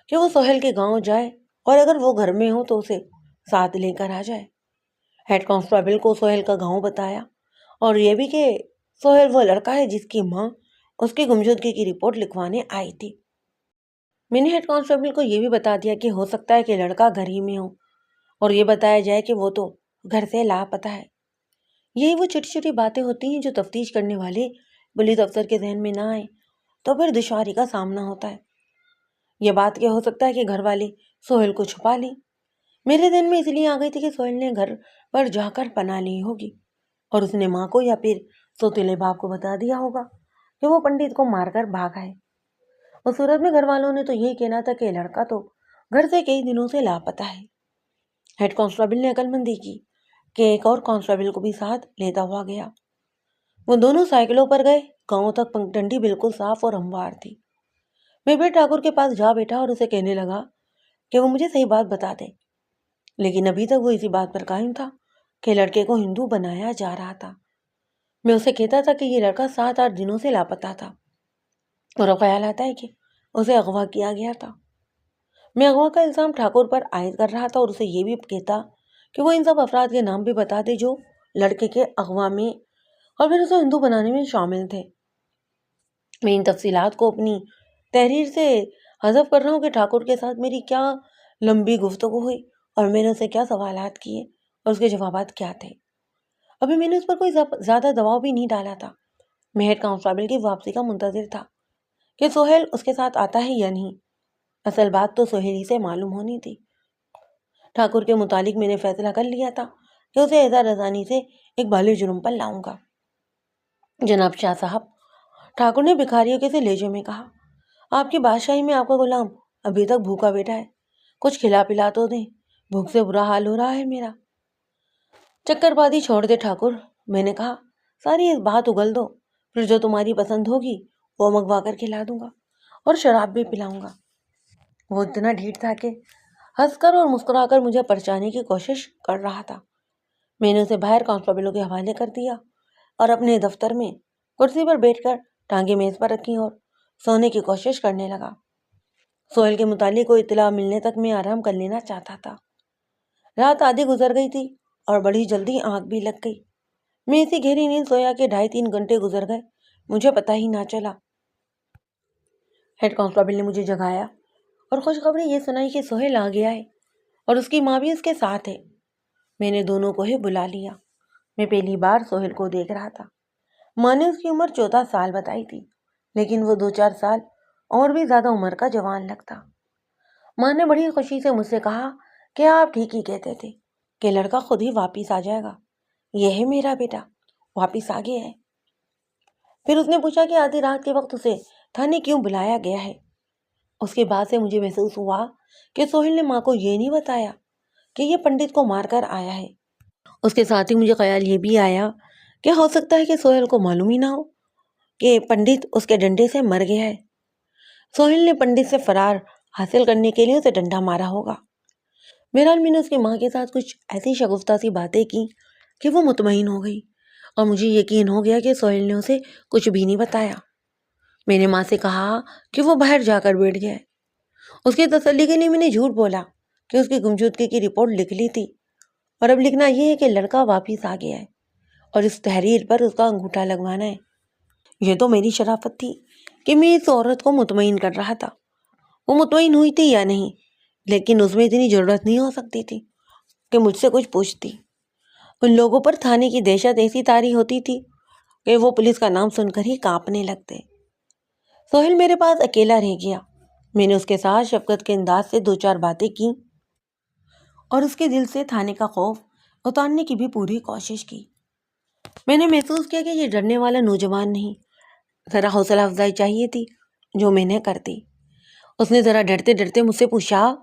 کہ وہ سہیل کے گاؤں جائے اور اگر وہ گھر میں ہو تو اسے ساتھ لے کر آ جائے۔ ہیڈ کانسٹیبل کو سہیل کا گاؤں بتایا اور یہ بھی کہ سہیل وہ لڑکا ہے جس کی ماں اس کی گمشدگی کی رپورٹ لکھوانے آئی تھی۔ میں نے ہیڈ کانسٹیبل کو یہ بھی بتا دیا کہ ہو سکتا ہے کہ لڑکا گھر ہی میں ہو اور یہ بتایا جائے کہ وہ تو گھر سے لاپتہ ہے۔ یہی وہ چھوٹی چھوٹی باتیں ہوتی ہیں جو تفتیش کرنے والے پولیس افسر کے ذہن میں نہ آئے تو پھر دشواری کا سامنا ہوتا ہے۔ یہ بات کہ ہو سکتا ہے کہ گھر والے سہیل کو چھپا لیں، میرے ذہن میں اس لیے آ گئی تھی کہ سہیل نے گھر پر جا کر پناہ لی ہوگی اور اس نے ماں کو یا پھر سوتیلے باپ کو بتا دیا ہوگا کہ وہ پنڈت کو مار کر بھاگا ہے۔ اس صورت میں گھر والوں نے تو یہی کہنا تھا کہ لڑکا تو گھر سے کئی دنوں سے لاپتہ ہے۔ ہیڈ کانسٹیبل نے عقل مندی کی کہ ایک اور کانسٹیبل کو بھی ساتھ لیتا ہوا گیا۔ وہ دونوں سائیکلوں پر گئے۔ گاؤں تک پگڈنڈی بالکل صاف اور ہموار تھی۔ میں پھر ٹھاکر کے پاس جا بیٹھا اور اسے کہنے لگا کہ وہ مجھے صحیح بات بتا دے، لیکن ابھی تک وہ اسی بات پر قائم تھا کہ لڑکے کو ہندو بنایا جا رہا تھا۔ میں اسے کہتا تھا کہ یہ لڑکا 7-8 دنوں سے لاپتہ تھا اور اب خیال آتا ہے کہ اسے اغوا کیا گیا تھا۔ میں اغوا کا الزام ٹھاکر پر عائد کر رہا تھا اور اسے یہ بھی کہتا کہ وہ ان سب افراد کے نام بھی بتا دے جو لڑکے کے اغوا میں اور پھر اسے ہندو بنانے میں شامل تھے۔ میں ان تفصیلات کو اپنی تحریر سے حذف کر رہا ہوں کہ ٹھاکر کے ساتھ میری کیا لمبی گفتگو ہوئی اور میں نے اسے کیا سوالات کیے اور اس کے جوابات کیا تھے۔ ابھی میں نے اس پر کوئی زیادہ دباؤ بھی نہیں ڈالا تھا۔ میں ہیڈ کانسٹیبل کی واپسی کا منتظر تھا کہ سہیل اس کے ساتھ آتا ہے یا نہیں۔ اصل بات تو سہیل ہی سے معلوم ہونی تھی۔ ٹھاکر کے متعلق میں نے فیصلہ کر لیا تھا کہ اسے اعزاز رسانی سے ایک بالغ جرم پر لاؤں گا۔ جناب شاہ صاحب، ٹھاکر نے بھکاریوں کے سے لہجے میں کہا، آپ کی بادشاہی میں آپ کا غلام ابھی تک بھوکا بیٹھا ہے، کچھ کھلا پلا تو دیں، بھوک سے برا حال ہو رہا ہے میرا۔ چکر بازی چھوڑ دے ٹھاکر، میں نے کہا، ساری اس بات اگل دو، پھر جو تمہاری پسند ہوگی وہ منگوا کر کھلا دوں گا اور شراب بھی پلاؤں گا۔ وہ اتنا ڈھیٹ تھا کہ ہنس کر اور مسکرا کر مجھے پرچانے کی کوشش کر رہا تھا۔ میں نے اسے باہر کانسٹیبلوں کے حوالے کر دیا اور اپنے دفتر میں کرسی پر بیٹھ کر ٹانگیں میز پر رکھی اور سونے کی کوشش کرنے لگا۔ سہیل کے متعلق کوئی اطلاع ملنے تک میں آرام کر لینا چاہتا تھا۔ رات آدھی گزر گئی تھی اور بڑی جلدی آنکھ بھی لگ گئی۔ میں اسی گہری نیند سویا کہ 2.5-3 گھنٹے گزر گئے، مجھے پتہ ہی نہ چلا۔ ہیڈ کانسٹیبل نے مجھے جگایا اور خوشخبری یہ سنائی کہ سہیل آ گیا ہے اور اس کی ماں بھی اس کے ساتھ ہے۔ میں نے دونوں کو ہی بلا لیا۔ میں پہلی بار سہیل کو دیکھ رہا تھا۔ ماں نے اس کی عمر 14 سال بتائی تھی، لیکن وہ 2-4 سال اور بھی زیادہ عمر کا جوان لگتا۔ ماں نے بڑی خوشی سے مجھ سے کہا کہ آپ ٹھیک ہی کہتے تھے کہ لڑکا خود ہی واپس آ جائے گا۔ یہ ہے میرا بیٹا، واپس آ گیا ہے۔ پھر اس نے پوچھا کہ آدھی رات کے وقت اسے تھانے کیوں بلایا گیا ہے۔ اس کے بعد سے مجھے محسوس ہوا کہ سہیل نے ماں کو یہ نہیں بتایا کہ یہ پنڈت کو مار کر آیا ہے۔ اس کے ساتھ ہی مجھے خیال یہ بھی آیا کہ ہو سکتا ہے کہ سہیل کو معلوم ہی نہ ہو کہ پنڈت اس کے ڈنڈے سے مر گیا ہے۔ سہیل نے پنڈت سے فرار حاصل کرنے کے لیے اسے ڈنڈا مارا ہوگا۔ بہرحال میں نے اس کی ماں کے ساتھ کچھ ایسی شگفتہ سی باتیں کی کہ وہ مطمئن ہو گئی اور مجھے یقین ہو گیا کہ سہیل نے اسے کچھ بھی نہیں بتایا۔ میں نے ماں سے کہا کہ وہ باہر جا کر بیٹھ گیا ہے۔ اس کی تسلی کے لیے میں نے جھوٹ بولا کہ اس کی گمشدگی کی رپورٹ لکھ لی تھی اور اب لکھنا یہ ہے کہ لڑکا واپس آ گیا ہے اور اس تحریر پر اس کا انگوٹھا لگوانا ہے۔ یہ تو میری شرافت تھی کہ میں اس عورت کو مطمئن کر رہا تھا۔ وہ مطمئن ہوئی تھی یا نہیں، لیکن اس میں اتنی ضرورت نہیں ہو سکتی تھی کہ مجھ سے کچھ پوچھتی۔ ان لوگوں پر تھانے کی دہشت ایسی طاری ہوتی تھی کہ وہ پولیس کا نام سن کر ہی کانپنے لگتے۔ سہیل میرے پاس اکیلا رہ گیا۔ میں نے اس کے ساتھ شفقت کے انداز سے 2-4 باتیں کی اور اس کے دل سے تھانے کا خوف اتارنے کی بھی پوری کوشش کی۔ میں نے محسوس کیا کہ یہ ڈرنے والا نوجوان نہیں، ذرا حوصلہ افزائی چاہیے تھی جو میں نے کر دی۔ اس نے ذرا ڈرتے ڈرتے مجھ سے پوچھا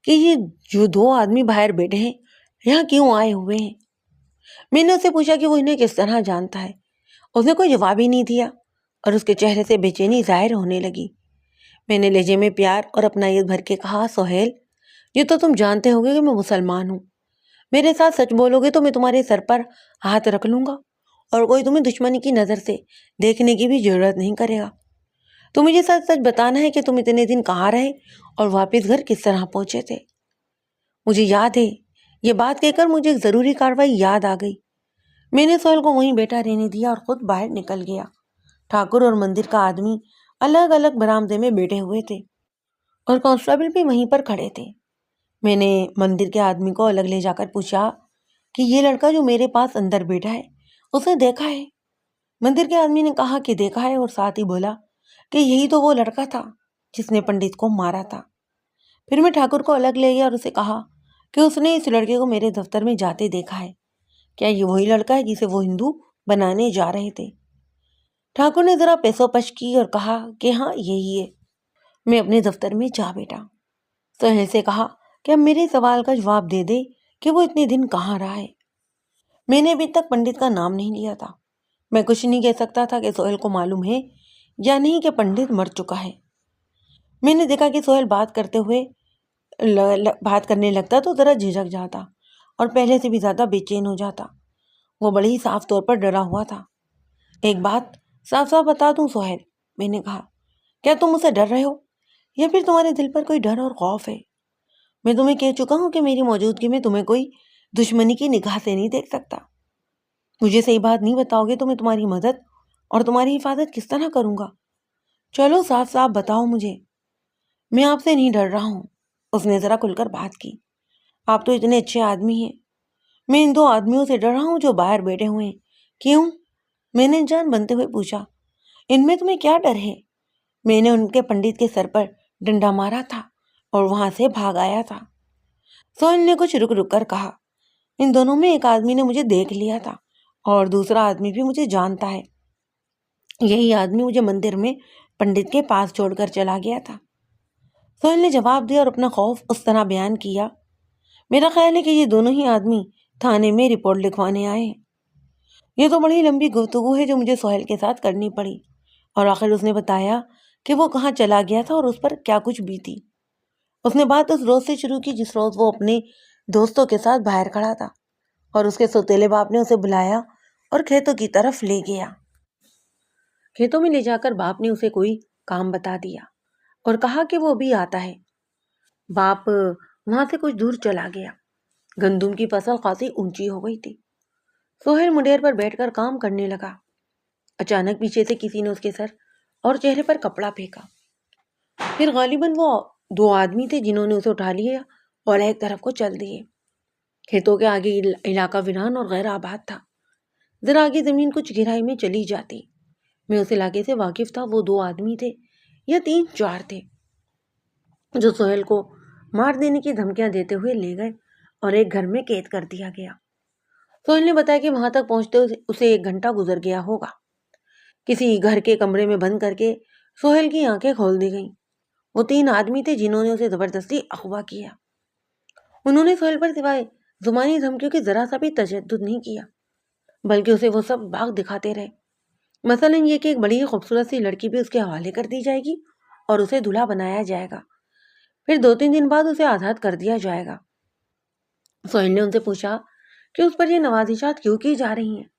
کہ یہ جو 2 آدمی باہر بیٹھے ہیں یہاں کیوں آئے ہوئے ہیں۔ میں نے اس سے پوچھا کہ وہ انہیں کس طرح جانتا ہے۔ اس نے کوئی جواب ہی نہیں دیا اور اس کے چہرے سے بے چینی ظاہر ہونے لگی۔ میں نے لہجے میں پیار اور اپنائیت بھر کے کہا، سہیل، یہ تو تم جانتے ہوگے کہ میں مسلمان ہوں۔ میرے ساتھ سچ بولو گے تو میں تمہارے سر پر ہاتھ رکھ لوں گا اور کوئی تمہیں دشمنی کی نظر سے دیکھنے کی بھی ضرورت نہیں کرے گا۔ تو مجھے سچ سچ بتانا ہے کہ تم اتنے دن کہاں رہے اور واپس گھر کس طرح پہنچے تھے۔ مجھے یاد ہے، یہ بات کہہ کر مجھے ایک ضروری کارروائی یاد آ گئی۔ میں نے سہیل کو وہیں بیٹھا رہنے دیا اور خود باہر نکل گیا۔ ٹھاکر اور مندر کا آدمی الگ الگ برآمدے میں بیٹھے ہوئے تھے اور کانسٹیبل بھی وہیں پر کھڑے تھے۔ میں نے مندر کے آدمی کو الگ لے جا کر پوچھا کہ یہ لڑکا جو میرے پاس اندر بیٹھا ہے اسے دیکھا ہے؟ مندر کے آدمی نے کہا کہ دیکھا ہے، اور ساتھ ہی بولا کہ یہی تو وہ لڑکا تھا جس نے پنڈت کو مارا تھا۔ پھر میں ٹھاکر کو الگ لے گیا اور اسے کہا کہ اس نے اس لڑکے کو میرے دفتر میں جاتے دیکھا ہے، کیا یہ وہی لڑکا ہے جسے وہ ہندو بنانے جا رہے تھے؟ ٹھاکر نے ذرا پیسو پش کی اور کہا کہ ہاں یہی ہے۔ میں اپنے دفتر میں جا بیٹھا۔ سہیل سے کہا کہ اب میرے سوال کا جواب دے دے کہ وہ اتنے دن کہاں رہا ہے۔ میں نے ابھی تک پنڈت کا نام نہیں لیا تھا۔ میں کچھ نہیں کہہ سکتا تھا کہ سہیل کو معلوم ہے یا نہیں کہ پنڈت مر چکا ہے۔ میں نے دیکھا کہ سہیل بات کرنے لگتا تو ذرا جھجک جاتا اور پہلے سے بھی زیادہ بے چین ہو جاتا۔ وہ بڑے ہی صاف طور پر ڈرا ہوا تھا۔ ایک بات صاف صاف بتا دوں سہیل، میں نے کہا، کیا تم مجھ سے ڈر رہے ہو یا پھر تمہارے دل پر کوئی ڈر اور خوف ہے؟ میں تمہیں کہہ چکا ہوں کہ میری موجودگی میں تمہیں کوئی دشمنی کی نگاہ سے نہیں دیکھ سکتا۔ مجھے صحیح بات نہیں بتاؤ گے تو میں تمہاری مدد اور تمہاری حفاظت کس طرح کروں گا؟ چلو صاف صاف بتاؤ مجھے۔ میں آپ سے نہیں ڈر رہا ہوں، اس نے ذرا کھل کر بات کی۔ آپ تو اتنے اچھے آدمی ہیں۔ میں ان دو آدمیوں سے ڈر رہا ہوں جو باہر بیٹھے ہوئے ہیں۔ کیوں؟ میں نے جان بنتے ہوئے پوچھا۔ ان میں تمہیں کیا ڈر ہے؟ میں نے ان کے پنڈت کے سر پر ڈنڈا مارا تھا اور وہاں سے بھاگ آیا تھا۔ سہیل نے کچھ رک رک کر کہا، ان دونوں میں ایک آدمی نے مجھے دیکھ لیا تھا اور دوسرا آدمی بھی مجھے جانتا ہے۔ یہی آدمی مجھے مندر میں پنڈت کے پاس چھوڑ کر چلا گیا تھا۔ سہیل نے جواب دیا اور اپنا خوف اس طرح بیان کیا، میرا خیال ہے کہ یہ دونوں ہی آدمی تھانے میں رپورٹ لکھوانے آئے ہیں۔ یہ تو بڑی لمبی گفتگو ہے جو مجھے سہیل کے ساتھ کرنی پڑی، اور آخر اس نے بتایا کہ وہ کہاں چلا گیا تھا اور اس پر کیا کچھ بیتی۔ اس نے بات اس روز سے شروع کی جس روز وہ اپنے دوستوں کے ساتھ باہر کھڑا تھا اور اس کے سوتیلے باپ نے اسے بلایا اور کھیتوں کی طرف لے گیا۔ کھیتوں میں لے جا کر باپ نے اسے کوئی کام بتا دیا اور کہا کہ وہ بھی آتا ہے۔ باپ وہاں سے کچھ دور چلا گیا۔ گندم کی فصل خاصی اونچی ہو گئی تھی۔ سہیل منڈیر پر بیٹھ کر کام کرنے لگا۔ اچانک پیچھے سے کسی نے اس کے سر اور چہرے پر کپڑا پھینکا۔ پھر غالباً وہ دو آدمی تھے جنہوں نے اسے اٹھا لیا اور ایک طرف کو چل دیے۔ کھیتوں کے آگے علاقہ ویران اور غیر آباد تھا۔ ذرا آگے زمین کچھ گہرائی میں چلی جاتی۔ میں اس علاقے سے واقف تھا۔ وہ دو آدمی تھے یا تین چار تھے جو سہیل کو مار دینے کی دھمکیاں دیتے ہوئے لے گئے اور ایک گھر میں قید کر دیا گیا۔ سہیل نے بتایا کہ وہاں تک پہنچتے اسے 1 گھنٹہ گزر گیا ہوگا۔ کسی گھر کے کمرے میں بند کر کے سہیل کی آنکھیں کھول دی گئیں۔ وہ 3 آدمی تھے جنہوں نے اسے زبردستی اغوا کیا۔ انہوں نے سہیل پر سوائے زبانی دھمکیوں کے ذرا سا بھی تشدد نہیں کیا، بلکہ اسے وہ سب باغ دکھاتے رہے۔ مثلاً یہ کہ ایک بڑی خوبصورت سی لڑکی بھی اس کے حوالے کر دی جائے گی اور اسے دلہا بنایا جائے گا۔ پھر 2-3 دن بعد اسے آزاد کر دیا جائے گا۔ سہیل نے ان سے پوچھا کہ اس پر یہ نوازشات کیوں کی جا رہی ہیں۔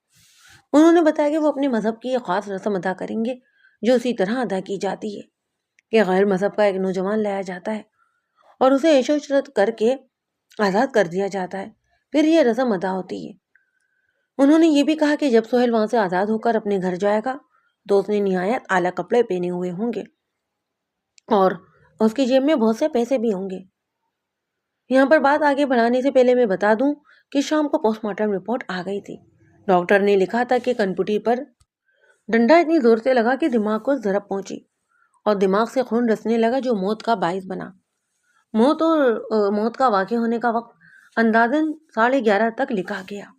انہوں نے بتایا کہ وہ اپنے مذہب کی ایک خاص رسم ادا کریں گے جو اسی طرح ادا کی جاتی ہے کہ غیر مذہب کا ایک نوجوان لایا جاتا ہے اور اسے عیش و عشرت کر کے آزاد کر دیا جاتا ہے، پھر یہ رسم ادا ہوتی ہے۔ انہوں نے یہ بھی کہا کہ جب سہیل وہاں سے آزاد ہو کر اپنے گھر جائے گا تو اس نے نہایت اعلیٰ کپڑے پہنے ہوئے ہوں گے اور اس کی جیب میں بہت سے پیسے بھی ہوں گے۔ یہاں پر بات آگے بڑھانے سے پہلے میں بتا دوں کہ شام کو پوسٹ مارٹم رپورٹ آ گئی تھی۔ ڈاکٹر نے لکھا تھا کہ کنپٹی پر ڈنڈا اتنی زور سے لگا کہ دماغ کو ضرب پہنچی اور دماغ سے خون رسنے لگا جو موت کا باعث بنا۔ موت کا واقع ہونے کا وقت اندازاً 11:30 تک لکھا گیا۔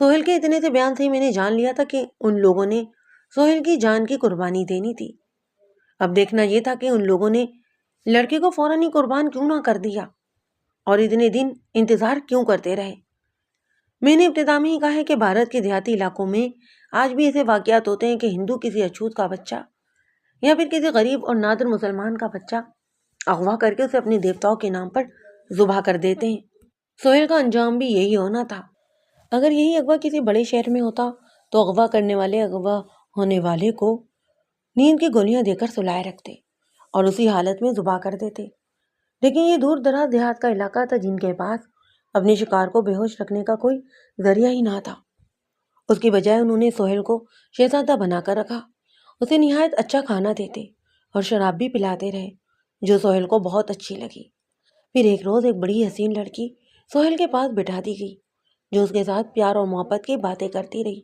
سہیل کے اتنے سے بیان سے ہی میں نے جان لیا تھا کہ ان لوگوں نے سہیل کی جان کی قربانی دینی تھی۔ اب دیکھنا یہ تھا کہ ان لوگوں نے لڑکے کو فوراً ہی قربان کیوں نہ کر دیا اور اتنے دن انتظار کیوں کرتے رہے۔ میں نے ابتدا میں ہی کہا ہے کہ بھارت کے دیہاتی علاقوں میں آج بھی ایسے واقعات ہوتے ہیں کہ ہندو کسی اچھوت کا بچہ یا پھر کسی غریب اور نادر مسلمان کا بچہ اغوا کر کے اسے اپنے دیوتاؤں کے نام پر ذبح کر دیتے ہیں۔ سہیل کا انجام بھی یہی ہونا تھا۔ اگر یہی اغوا کسی بڑے شہر میں ہوتا تو اغوا کرنے والے اغوا ہونے والے کو نیند کی گولیاں دے کر سلائے رکھتے اور اسی حالت میں ذبح کر دیتے۔ لیکن یہ دور دراز دیہات کا علاقہ تھا جن کے پاس اپنے شکار کو بے ہوش رکھنے کا کوئی ذریعہ ہی نہ تھا۔ اس کی بجائے انہوں نے سہیل کو شہزادہ بنا کر رکھا، اسے نہایت اچھا کھانا دیتے اور شراب بھی پلاتے رہے جو سہیل کو بہت اچھی لگی۔ پھر ایک روز ایک بڑی حسین لڑکی سہیل کے پاس بٹھا دی گئی جو اس کے ساتھ پیار اور محبت کی باتیں کرتی رہی،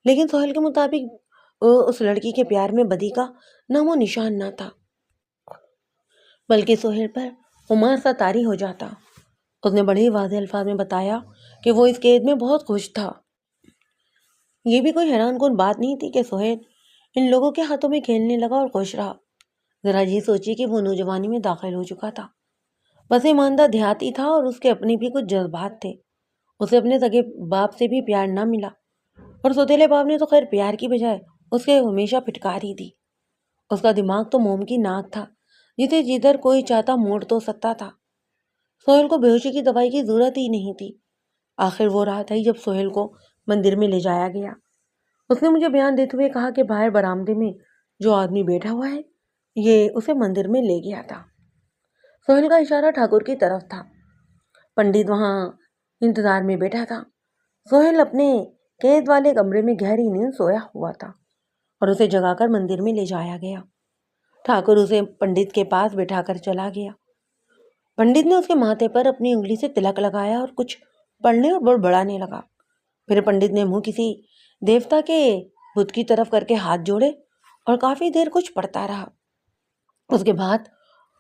لیکن سہیل کے مطابق اس لڑکی کے پیار میں بدی کا نام و نشان نہ تھا، بلکہ سہیل پر خمار سا طاری ہو جاتا۔ اس نے بڑے ہی واضح الفاظ میں بتایا کہ وہ اس قید میں بہت خوش تھا۔ یہ بھی کوئی حیران کن بات نہیں تھی کہ سہیل ان لوگوں کے ہاتھوں میں کھیلنے لگا اور خوش رہا۔ ذرا یہ سوچیے کہ وہ نوجوانی میں داخل ہو چکا تھا، بس ایماندار دیہاتی تھا اور اس کے اپنے بھی کچھ جذبات تھے۔ اسے اپنے سگے باپ سے بھی پیار نہ ملا اور سوتیلے باپ نے تو خیر پیار کی بجائے اس کے ہمیشہ پھٹکار ہی دی۔ اس کا دماغ تو موم کی ناک تھا جسے جدھر کوئی چاہتا موڑ تو سکتا تھا۔ سہیل کو بے ہوشی کی دوائی کی ضرورت ہی نہیں تھی۔ آخر وہ رات آئی جب سہیل کو مندر میں لے جایا گیا۔ اس نے مجھے بیان دیتے ہوئے کہا کہ باہر برآمدے میں جو آدمی بیٹھا ہوا ہے یہ اسے مندر میں لے گیا تھا۔ سہیل کا اشارہ ٹھاکر کی طرف تھا۔ پنڈت وہاں انتظار میں بیٹھا تھا۔ سہیل اپنے قید والے کمرے میں گہری نیند سویا ہوا تھا اور اسے جگا کر مندر میں لے جایا گیا۔ ٹھاکر اسے پنڈت کے پاس بٹھا کر چلا گیا۔ پنڈت نے اس کے ماتھے پر اپنی انگلی سے تلک لگایا اور کچھ پڑھنے اور بڑبڑانے لگا۔ پھر پنڈت نے منہ کسی دیوتا کے بت کی طرف کر کے ہاتھ جوڑے اور کافی دیر کچھ پڑھتا رہا۔ اس کے بعد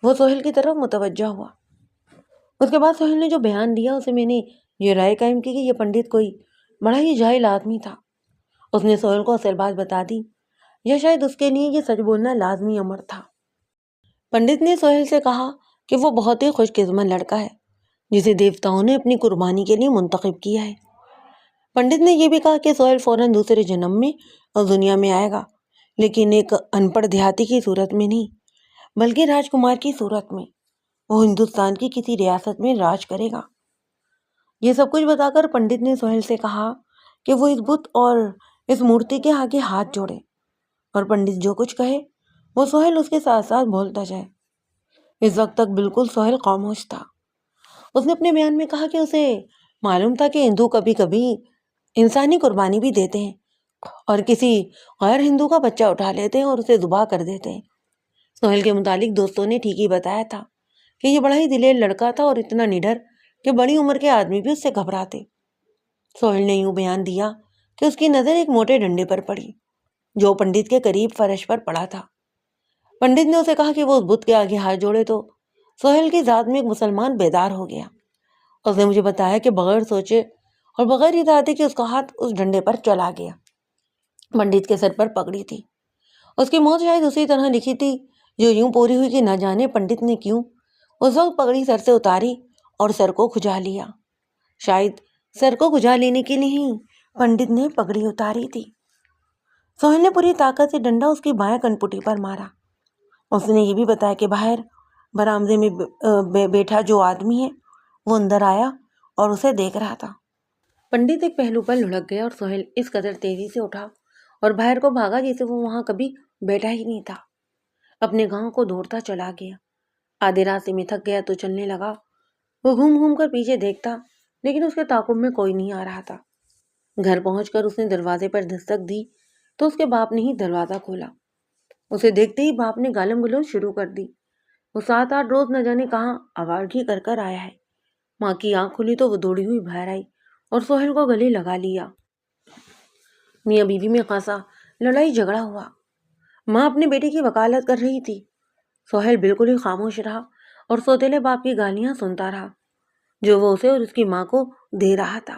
وہ سہیل کی طرف متوجہ ہوا۔ اس کے بعد سہیل نے جو بیان دیا اسے میں نے یہ رائے قائم کی کہ یہ پنڈت کوئی بڑا ہی جاہل آدمی تھا۔ اس نے سہیل کو اصل بات بتا دی یا شاید اس کے لیے یہ سچ بولنا لازمی امر تھا۔ پنڈت نے سہیل سے کہا کہ وہ بہت ہی خوش قسمت لڑکا ہے جسے دیوتاؤں نے اپنی قربانی کے لیے منتخب کیا ہے۔ پنڈت نے یہ بھی کہا کہ سہیل فوراً دوسرے جنم میں اور دنیا میں آئے گا، لیکن ایک ان پڑھ دیہاتی کی صورت میں نہیں بلکہ راجکمار کی صورت میں۔ وہ ہندوستان کی کسی ریاست میں راج کرے گا۔ یہ سب کچھ بتا کر پنڈت نے سہیل سے کہا کہ وہ اس بت اور اس مورتی کے آگے ہاتھ جوڑے اور پنڈت جو کچھ کہے وہ سہیل اس کے ساتھ ساتھ بولتا جائے۔ اس وقت تک بالکل سہیل خاموش تھا۔ اس نے اپنے بیان میں کہا کہ اسے معلوم تھا کہ ہندو کبھی کبھی انسانی قربانی بھی دیتے ہیں اور کسی غیر ہندو کا بچہ اٹھا لیتے ہیں اور اسے ذبح کر دیتے ہیں۔ سہیل کے متعلق دوستوں نے ٹھیک ہی بتایا تھا کہ یہ بڑا ہی دلیر لڑکا تھا اور اتنا نڈر کہ بڑی عمر کے آدمی بھی اس سے گھبراتے۔ سہیل نے یوں بیان دیا کہ اس کی نظر ایک موٹے ڈنڈے پر پڑی جو پنڈت کے قریب فرش پر پڑا تھا۔ پنڈت نے اسے کہا کہ وہ اس بت کے آگے ہاتھ جوڑے تو سہیل کی ذات میں ایک مسلمان بیدار ہو گیا۔ اس نے مجھے بتایا کہ بغیر سوچے اور بغیر ارادے کہ اس کا ہاتھ اس ڈنڈے پر چلا گیا۔ پنڈت کے سر پر پگڑی تھی۔ اس کی موت شاید اسی طرح لکھی تھی جو یوں پوری ہوئی کہ نہ جانے پنڈت نے کیوں اس وقت پگڑی سر سے اتاری اور سر کو کھجا لیا۔ شاید سر کو کھجا لینے کے لیے ہی پنڈت نے پگڑی اتاری تھی۔ سہیل نے پوری طاقت سے ڈنڈا اس کی بائیں کنپٹی پر مارا۔ اس نے یہ بھی بتایا کہ باہر برآمدے میں بیٹھا جو آدمی ہے وہ اندر آیا اور اسے دیکھ رہا تھا۔ پنڈت ایک پہلو پر لڑک گیا اور سہیل اس قدر تیزی سے اٹھا اور باہر کو بھاگا جیسے وہ وہاں کبھی بیٹھا ہی نہیں تھا۔ اپنے گاؤں کو دوڑتا چلا گیا۔ آدھے راستے میں تھک گیا تو چلنے لگا۔ وہ گھوم گھوم کر پیچھے دیکھتا لیکن اس کے تعاقب میں کوئی نہیں آ رہا تھا۔ گھر پہنچ کر اس نے دروازے پر دستک دی تو اس کے باپ نے ہی دروازہ کھولا۔ اسے دیکھتے ہی باپ نے گالم گلوچ شروع کر دی۔ وہ 7-8 روز نہ جانے کہاں آوارگی کر کر آیا ہے۔ ماں کی آنکھ کھلی تو وہ دوڑی ہوئی باہر آئی اور سہیل کو گلے لگا لیا۔ میاں بیوی میں خاصا لڑائی جھگڑا ہوا۔ ماں اپنے بیٹے کی وکالت کر رہی تھی۔ سہیل بالکل ہی خاموش رہا اور سوتیلے باپ کی گالیاں سنتا رہا جو وہ اسے اور اس کی ماں کو دے رہا تھا۔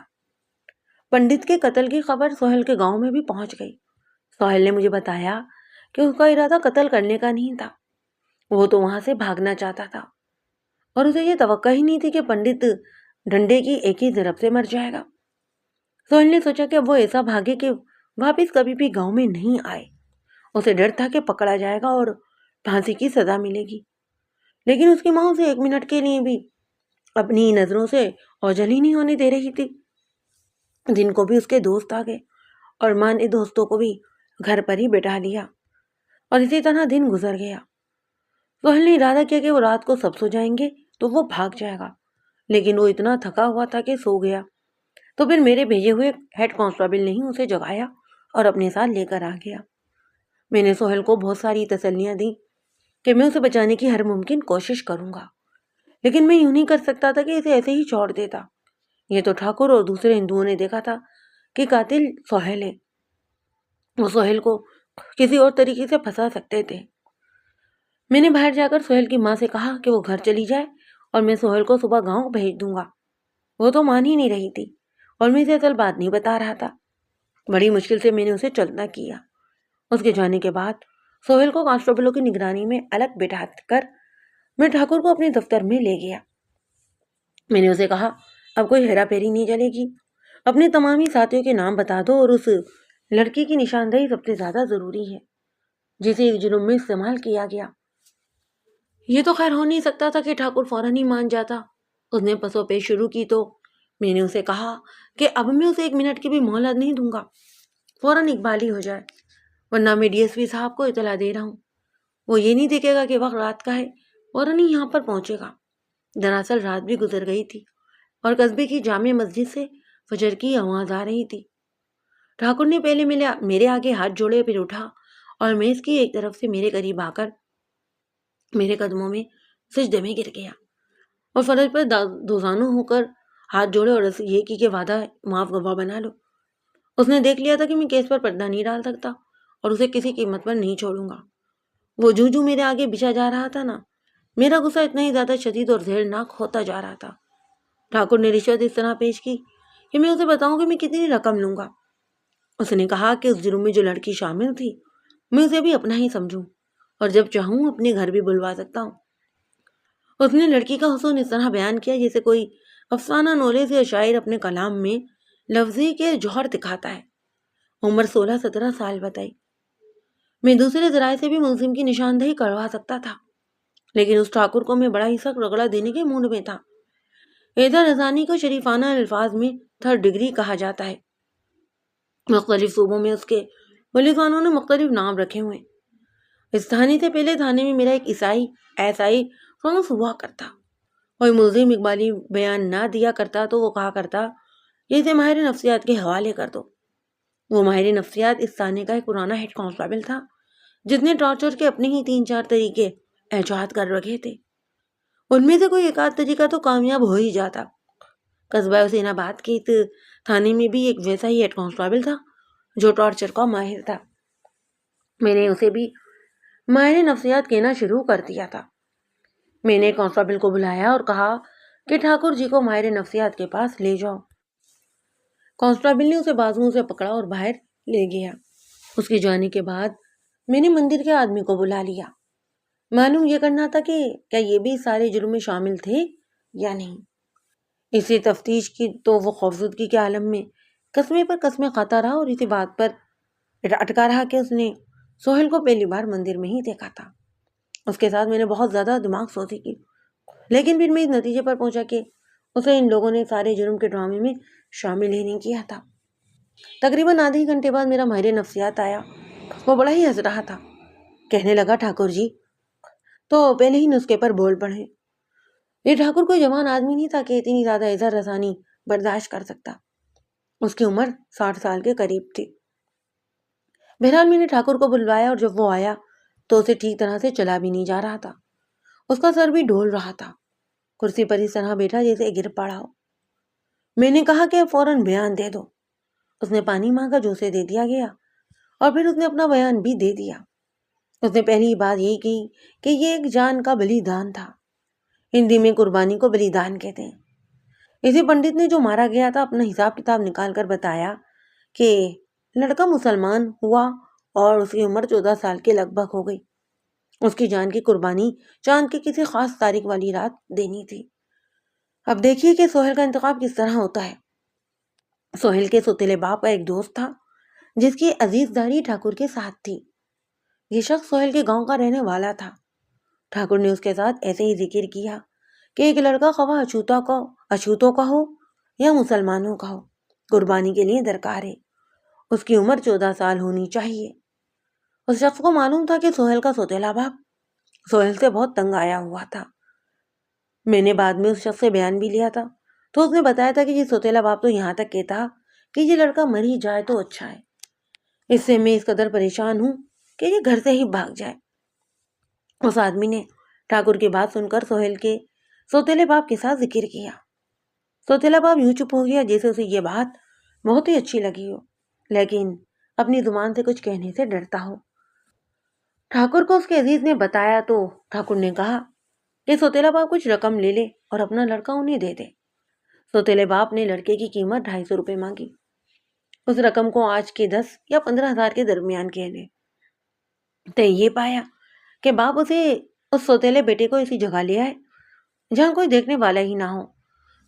پنڈت کے قتل کی خبر سہیل کے گاؤں میں بھی پہنچ گئی۔ سہیل نے مجھے بتایا کہ اس کا ارادہ قتل کرنے کا نہیں تھا، وہ تو وہاں سے بھاگنا چاہتا تھا اور اسے یہ توقع ہی نہیں تھی کہ پنڈت ڈنڈے کی ایک ہی ضرب سے مر جائے گا۔ سہیل نے سوچا کہ وہ ایسا بھاگے کہ واپس کبھی بھی گاؤں میں نہیں آئے۔ اسے ڈر تھا کہ پکڑا جائے گا اور پھانسی کی سزا ملے گی، لیکن اس کی ماں اسے 1 منٹ کے لیے بھی اپنی نظروں سے اوجھل ہی نہیں ہونے دے رہی تھی۔ جن کو بھی اس کے دوست آ گئے اور ماں نے دوستوں کو بھی گھر پر ہی بٹھا لیا، اور اسی طرح دن گزر گیا۔ سہیل نے ارادہ کیا کہ وہ رات کو سب سو جائیں گے تو وہ بھاگ جائے گا، لیکن وہ اتنا تھکا ہوا تھا کہ سو گیا۔ تو پھر میرے بھیجے ہوئے ہیڈ کانسٹیبل نے ہی اسے جگایا اور اپنے ساتھ لے کر آ گیا۔ میں نے سہیل کو بہت ساری تسلیاں دیں کہ میں اسے بچانے کی ہر ممکن کوشش کروں گا، لیکن میں یوں نہیں کر سکتا تھا کہ اسے ایسے ہی چھوڑ دیتا۔ یہ تو ٹھاکر اور دوسرے ہندوؤں نے دیکھا تھا کہ قاتل سہیل ہے، وہ سہیل کو کسی اور طریقے سے پھنسا سکتے تھے۔ میں نے باہر جا کر سہیل کی ماں سے کہا کہ وہ گھر چلی جائے اور میں سہیل کو صبح گاؤں بھیج دوں گا۔ وہ تو مان ہی نہیں رہی تھی اور میں اسے اصل بات نہیں بتا رہا تھا۔ بڑی مشکل سے میں نے اسے چلتا کیا۔ اس کے جانے کے بعد سہیل کو کانسٹیبلوں کی نگرانی میں الگ بٹھا کر میں ٹھاکر کو اپنے دفتر میں لے گیا۔ میں نے اسے کہا، اب کوئی ہیرا پھیری نہیں چلے گی، اپنے تمام ہی ساتھیوں کے نام بتا دو اور اس لڑکی کی نشاندہی سب سے زیادہ ضروری ہے جسے ایک جرم میں استعمال کیا گیا۔ یہ تو خیر ہو نہیں سکتا تھا کہ ٹھاکر فوراً ہی مان جاتا۔ اس نے پسو پیش شروع کی تو میں نے اسے کہا کہ اب میں اسے 1 منٹ کی بھی مہلت نہیں دوں گا، فوراً اقبالی ہو جائے، ورنہ میں ڈی ایس پی صاحب کو اطلاع دے رہا ہوں۔ وہ یہ نہیں دیکھے گا کہ وقت رات کا ہے، فوراً ہی یہاں پر پہنچے گا۔ دراصل رات بھی گزر گئی تھی اور قصبے کی جامع مسجد سے فجر کی آواز آ رہی تھی۔ ٹھاکر نے پہلے میرے آگے ہاتھ جوڑے، پھر اٹھا اور میز کی ایک طرف سے میرے قریب آ کر میرے قدموں میں سجدے میں گر گیا اور فرش پر دوزانوں ہو کر ہاتھ جوڑے اور یہ کی کہ وعدہ معاف گواہ بنا لو۔ اس نے دیکھ لیا تھا کہ میں کیس پر پردہ نہیں ڈال سکتا اور اسے کسی قیمت پر نہیں چھوڑوں گا۔ وہ جو میرے آگے بچھا جا رہا تھا نا، میرا غصہ اتنا ہی زیادہ شدید اور زہرناک ہوتا جا رہا تھا۔ ٹھاکر نے رشوت اس طرح پیش کی کہ میں اسے بتاؤں کہ میں کتنی رقم لوں گا۔ اس نے کہا کہ اس جرم میں جو لڑکی شامل تھی میں اسے بھی اپنا ہی سمجھوں اور جب چاہوں اپنے گھر بھی بلوا سکتا ہوں۔ اس نے لڑکی کا حسن اس طرح بیان کیا جیسے کوئی افسانہ نویس یا شاعر اپنے کلام میں لفظی کے جوہر دکھاتا ہے۔ عمر 16-17 سال بتائی۔ میں دوسرے ذرائع سے بھی ملزم کی نشاندہی کروا سکتا تھا، لیکن اس ٹھاکر کو میں بڑا ہی سخت رگڑا دینے کے موڈ میں تھا۔ اعزا رضانی کو شریفانہ الفاظ میں 3rd ڈگری کہا جاتا ہے۔ مختلف صوبوں میں اس کے پولیس والوں نے مختلف نام رکھے ہوئے۔ اس تھانے سے پہلے تھانے میں میرا ایک ایسائی فرانس ہوا کرتا، اور ملزم اقبالی بیان نہ دیا کرتا تو وہ کہا کرتا کہ اسے ماہر نفسیات کے حوالے کر دو۔ وہ ماہر نفسیات اس تھانے کا ایک پرانا ہیڈ کانسٹیبل تھا جس نے ٹارچر کے اپنے ہی 3-4 طریقے ایجاد کر رکھے تھے۔ ان میں سے کوئی ایک آدھ طریقہ تو کامیاب ہو ہی جاتا۔ قصبہ حسین آباد کے اس تھانے میں بھی ایک ویسا ہی ہیڈ کانسٹیبل تھا جو ٹارچر کا ماہر تھا۔ میں نے اسے بھی ماہر نفسیات کہنا شروع کر دیا تھا۔ میں نے کانسٹیبل کو بلایا اور کہا کہ ٹھاکر جی کو ماہر نفسیات کے پاس لے جاؤ۔ کانسٹیبل نے اسے بازوؤں سے پکڑا اور باہر لے گیا۔ اس کے جانے کے بعد میں نے مندر کے آدمی کو بلا لیا۔ معلوم یہ کرنا تھا کہ کیا یہ بھی سارے جرم میں شامل تھے یا نہیں۔ اسی تفتیش کی تو وہ خوفزدگی کے عالم میں قسمیں پر قسمیں کھاتا رہا اور اسی بات پر اٹکا رہا کہ اس نے سہیل کو پہلی بار مندر میں ہی دیکھا تھا۔ اس کے ساتھ میں نے بہت زیادہ دماغ سوزی کی، لیکن پھر میں اس نتیجے پر پہنچا کہ اسے ان لوگوں نے سارے جرم کے ڈرامے میں شامل ہی نہیں کیا تھا۔ تقریباً آدھے ہی گھنٹے بعد میرا ماہر نفسیات آیا۔ وہ بڑا ہی ہنس رہا تھا، کہنے لگا ٹھاکر جی تو پہلے ہی نسخے پر بول پڑے۔ یہ ٹھاکر کوئی جوان آدمی نہیں تھا کہ اتنی زیادہ اظہار رسانی برداشت کر سکتا۔ اس کی عمر 60 سال کے قریب تھی۔ بہرحال میں نے ٹھاکر کو بلوایا اور جب وہ آیا تو اسے ٹھیک طرح سے چلا بھی نہیں جا رہا تھا۔ اس کا سر بھی ڈول رہا تھا، کرسی پر اس طرح بیٹھا جیسے گر پڑا ہو۔ میں نے کہا کہ فوراً بیان دے دو۔ اس نے پانی مانگا جو اسے دے دیا گیا اور پھر اس نے اپنا بیان بھی دے دیا۔ اس نے پہلی بات یہ کی کہ یہ ایک جان کا بلیدان تھا۔ ہندی میں قربانی کو بلیدان کہتے ہیں۔ اسی پنڈت نے جو مارا گیا تھا اپنا حساب کتاب نکال کر بتایا کہ لڑکا مسلمان ہوا اور اس کی عمر 14 سال کے لگ بھگ ہو گئی۔ اس کی جان کی قربانی چاند کی کسی خاص تاریخ والی رات دینی تھی۔ اب دیکھیے کہ سہیل کا انتخاب کس طرح ہوتا ہے۔ سہیل کے سوتیلے باپ کا ایک دوست تھا جس کی عزیز داری ٹھاکر کے ساتھ تھی۔ یہ شخص سہیل کے گاؤں کا رہنے والا تھا۔ ٹھاکر نے اس کے ساتھ ایسے ہی ذکر کیا کہ ایک لڑکا خواہ اچھوتوں کا ہو یا مسلمانوں کا ہو، قربانی کے لیے درکار ہے اس کی عمر 14 سال ہونی چاہیے۔ اس شخص کو معلوم تھا کہ سہیل کا سوتیلا باپ سہیل سے بہت تنگ آیا ہوا تھا۔ میں نے بعد میں اس شخص سے بیان بھی لیا تھا تو اس نے بتایا تھا کہ یہ سوتیلا باپ تو یہاں تک کہتا کہ یہ لڑکا مر ہی جائے تو اچھا ہے، اس سے میں اس قدر پریشان ہوں کہ یہ گھر سے ہی بھاگ جائے۔ اس آدمی نے ٹھاکر کی بات سن کر سہیل کے سوتیلے باپ کے ساتھ ذکر کیا۔ سوتیلا باپ یوں چپ ہو گیا جیسے اسے یہ بات بہت ہی اچھی لگی ہو، لیکن اپنی زبان سے کچھ کہنے سے ڈرتا ہو۔ ٹھاکر کو اس کے عزیز نے بتایا تو ٹھاکر نے کہا کہ سوتیلا باپ کچھ رقم لے لے اور اپنا لڑکا انہیں دے دے۔ سوتیلے باپ نے لڑکے کی قیمت 250 روپے مانگی۔ اس رقم کو آج کے 10 یا 15,000 کے درمیان کہہ لے۔ تو یہ پایا کہ باپ اسے اس سوتیلے بیٹے کو اسی جگہ لے آئے جہاں کوئی دیکھنے والا ہی نہ ہو۔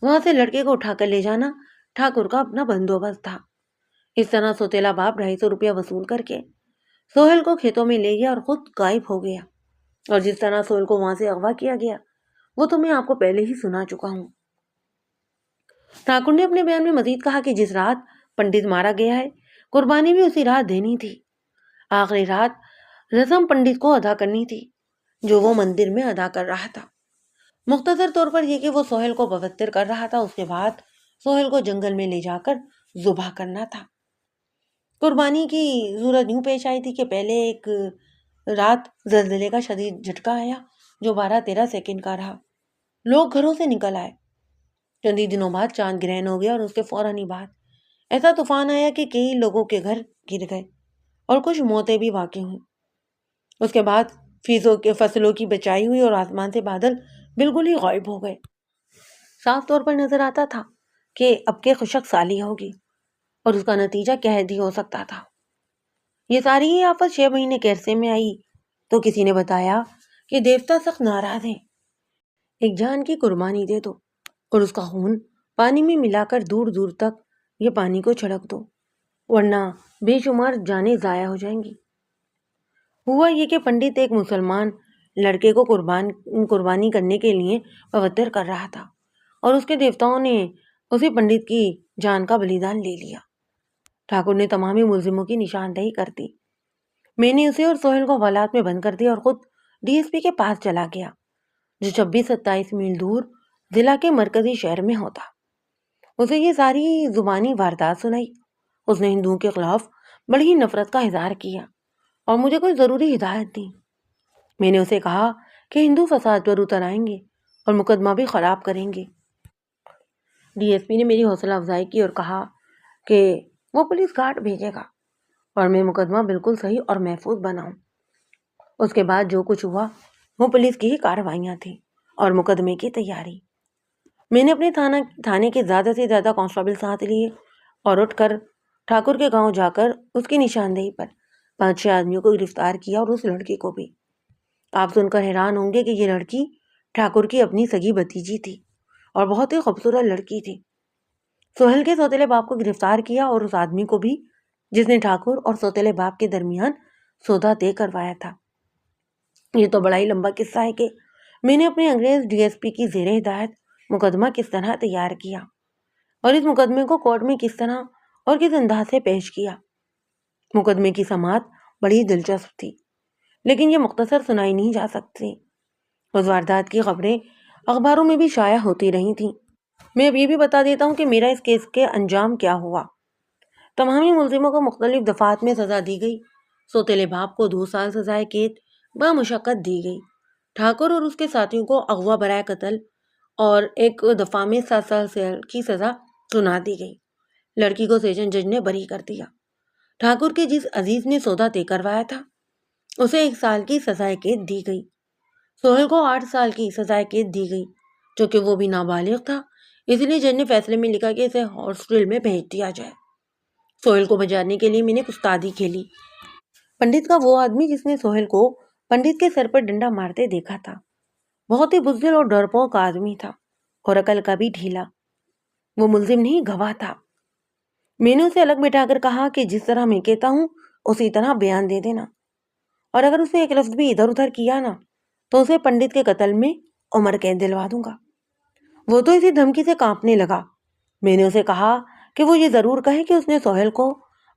وہاں سے لڑکے کو اٹھا کر لے جانا ٹھاکر کا اپنا بندوبست تھا۔ اس طرح سوتیلا باپ 250 روپیہ وصول کر کے سہیل کو کھیتوں میں لے گیا اور خود غائب ہو گیا۔ اور جس طرح سہیل کو وہاں سے اغوا کیا گیا وہ تو میں آپ کو پہلے ہی سنا چکا ہوں۔ ٹھاکر نے اپنے بیان میں مزید کہا کہ جس رات پنڈت مارا گیا ہے قربانی بھی اسی رات دینی تھی۔ آخری رات رسم پنڈت کو ادا کرنی تھی جو وہ مندر میں ادا کر رہا تھا۔ مختصر طور پر یہ کہ وہ سہیل کو پوتر کر رہا تھا، اس کے بعد سہیل کو جنگل میں لے جا کر ذبح کرنا تھا۔ قربانی کی ضرورت یوں پیش آئی تھی کہ پہلے ایک رات زلزلے کا شدید جھٹکا آیا جو 12-13 سیکنڈ کا رہا۔ لوگ گھروں سے نکل آئے۔ چند ہی دنوں بعد چاند گرہن ہو گیا اور اس کے فوراً ہی بعد ایسا طوفان آیا کہ کئی لوگوں کے گھر گر گئے اور کچھ موتیں بھی واقع ہوئیں۔ اس کے بعد فصلوں کی بچائی ہوئی اور آسمان سے بادل بالکل ہی غائب ہو گئے۔ صاف طور پر نظر آتا تھا کہ اب کے خشک سالی ہوگی اور اس کا نتیجہ قحط ہی ہو سکتا تھا۔ یہ ساری ہی آفت 6 مہینے کے عرصے میں آئی تو کسی نے بتایا کہ دیوتا سخت ناراض ہیں، ایک جان کی قربانی دے دو اور اس کا خون پانی میں ملا کر دور دور تک یہ پانی کو چھڑک دو ورنہ بے شمار جانیں ضائع ہو جائیں گی۔ ہوا یہ کہ پنڈت ایک مسلمان لڑکے کو قربانی کرنے کے لیے پوتر کر رہا تھا اور اس کے دیوتاؤں نے اسی پنڈت کی جان کا بلیدان لے لیا۔ ٹھاکر نے تمامی ملزموں کی نشاندہی کر دی۔ میں نے اسے اور سہیل کو حوالات میں بند کر دیا اور خود ڈی ایس پی کے پاس چلا گیا جو 26-27 میل دور ضلع کے مرکزی شہر میں ہوتا۔ اسے یہ ساری زبانی واردات سنائی۔ اس نے ہندوؤں کے خلاف بڑی ہی نفرت کا اظہار کیا اور مجھے کوئی ضروری ہدایت دی۔ میں نے اسے کہا کہ ہندو فساد پر اتر آئیں گے اور مقدمہ بھی خراب کریں گے۔ ڈی ایس پی نے میری حوصلہ افزائی کی اور کہا کہ وہ پولیس گارڈ بھیجے گا اور میں مقدمہ بالکل صحیح اور محفوظ بناؤں۔ اس کے بعد جو کچھ ہوا وہ پولیس کی ہی کارروائیاں تھیں اور مقدمے کی تیاری۔ میں نے اپنے تھانے کے زیادہ سے زیادہ کانسٹیبل ساتھ لیے اور اٹھ کر ٹھاکر کے گاؤں جا کر اس کی نشاندہی پر 5-6 آدمیوں کو گرفتار کیا اور اس لڑکی کو بھی۔ آپ سن کر حیران ہوں گے کہ یہ لڑکی ٹھاکر کی اپنی سگی بھتیجی تھی اور بہت ہی خوبصورت لڑکی تھی۔ سہیل کے سوتیلے باپ کو گرفتار کیا اور اس آدمی کو بھی جس نے ٹھاکر اور سوتیلے باپ کے درمیان سودا طے کروایا تھا۔ یہ تو بڑا ہی لمبا قصہ ہے کہ میں نے اپنے انگریز ڈی ایس پی کی زیر ہدایت مقدمہ کس طرح تیار کیا اور اس مقدمے کو کورٹ میں کس طرح اور کس انداز سے پیش کیا۔ مقدمے کی سماعت بڑی دلچسپ تھی لیکن یہ مختصر سنائی نہیں جا سکتی۔ اس واردات کی خبریں اخباروں میں بھی شائع ہوتی رہی تھیں۔ میں اب یہ بھی بتا دیتا ہوں کہ میرا اس کیس کے انجام کیا ہوا۔ تمامی ملزموں کو مختلف دفعات میں سزا دی گئی۔ سوتیلے باپ کو 2 سال سزائے قید بامشقت دی گئی۔ ٹھاکر اور اس کے ساتھیوں کو اغوا برائے قتل اور ایک دفعہ میں 7 سال کی سزا سنا دی گئی۔ لڑکی کو سیشن جج نے بری کر دیا۔ ٹھاکر کے جس عزیز نے سودا طے کروایا تھا اسے 1 سال کی سزائے قید دی گئی۔ سہیل کو 8 سال کی سزائے قید دی گئی چونکہ وہ بھی نابالغ تھا، اس لیے جج نے فیصلے میں لکھا کہ اسے ہاسٹل میں بھیج دیا جائے۔ سہیل کو بچانے کے لیے میں نے استادی کھیلی۔ پنڈت کا وہ آدمی جس نے سہیل کو پنڈت کے سر پر ڈنڈا مارتے دیکھا تھا بہت ہی بزدل اور ڈرپوک آدمی تھا اور عقل کا بھی ڈھیلا۔ وہ ملزم نہیں گواہ تھا۔ میں نے اسے الگ بٹھا کر کہا کہ جس طرح میں کہتا ہوں اسی طرح بیان دے دینا اور اگر اس نے ایک لفظ بھی ادھر ادھر کیا نا تو اسے پنڈت کے قتل میں عمر قید دلوا دوں گا۔ وہ تو اسی دھمکی سے کانپنے لگا۔ میں نے اسے کہا کہ وہ یہ ضرور کہے کہ اس نے سہیل کو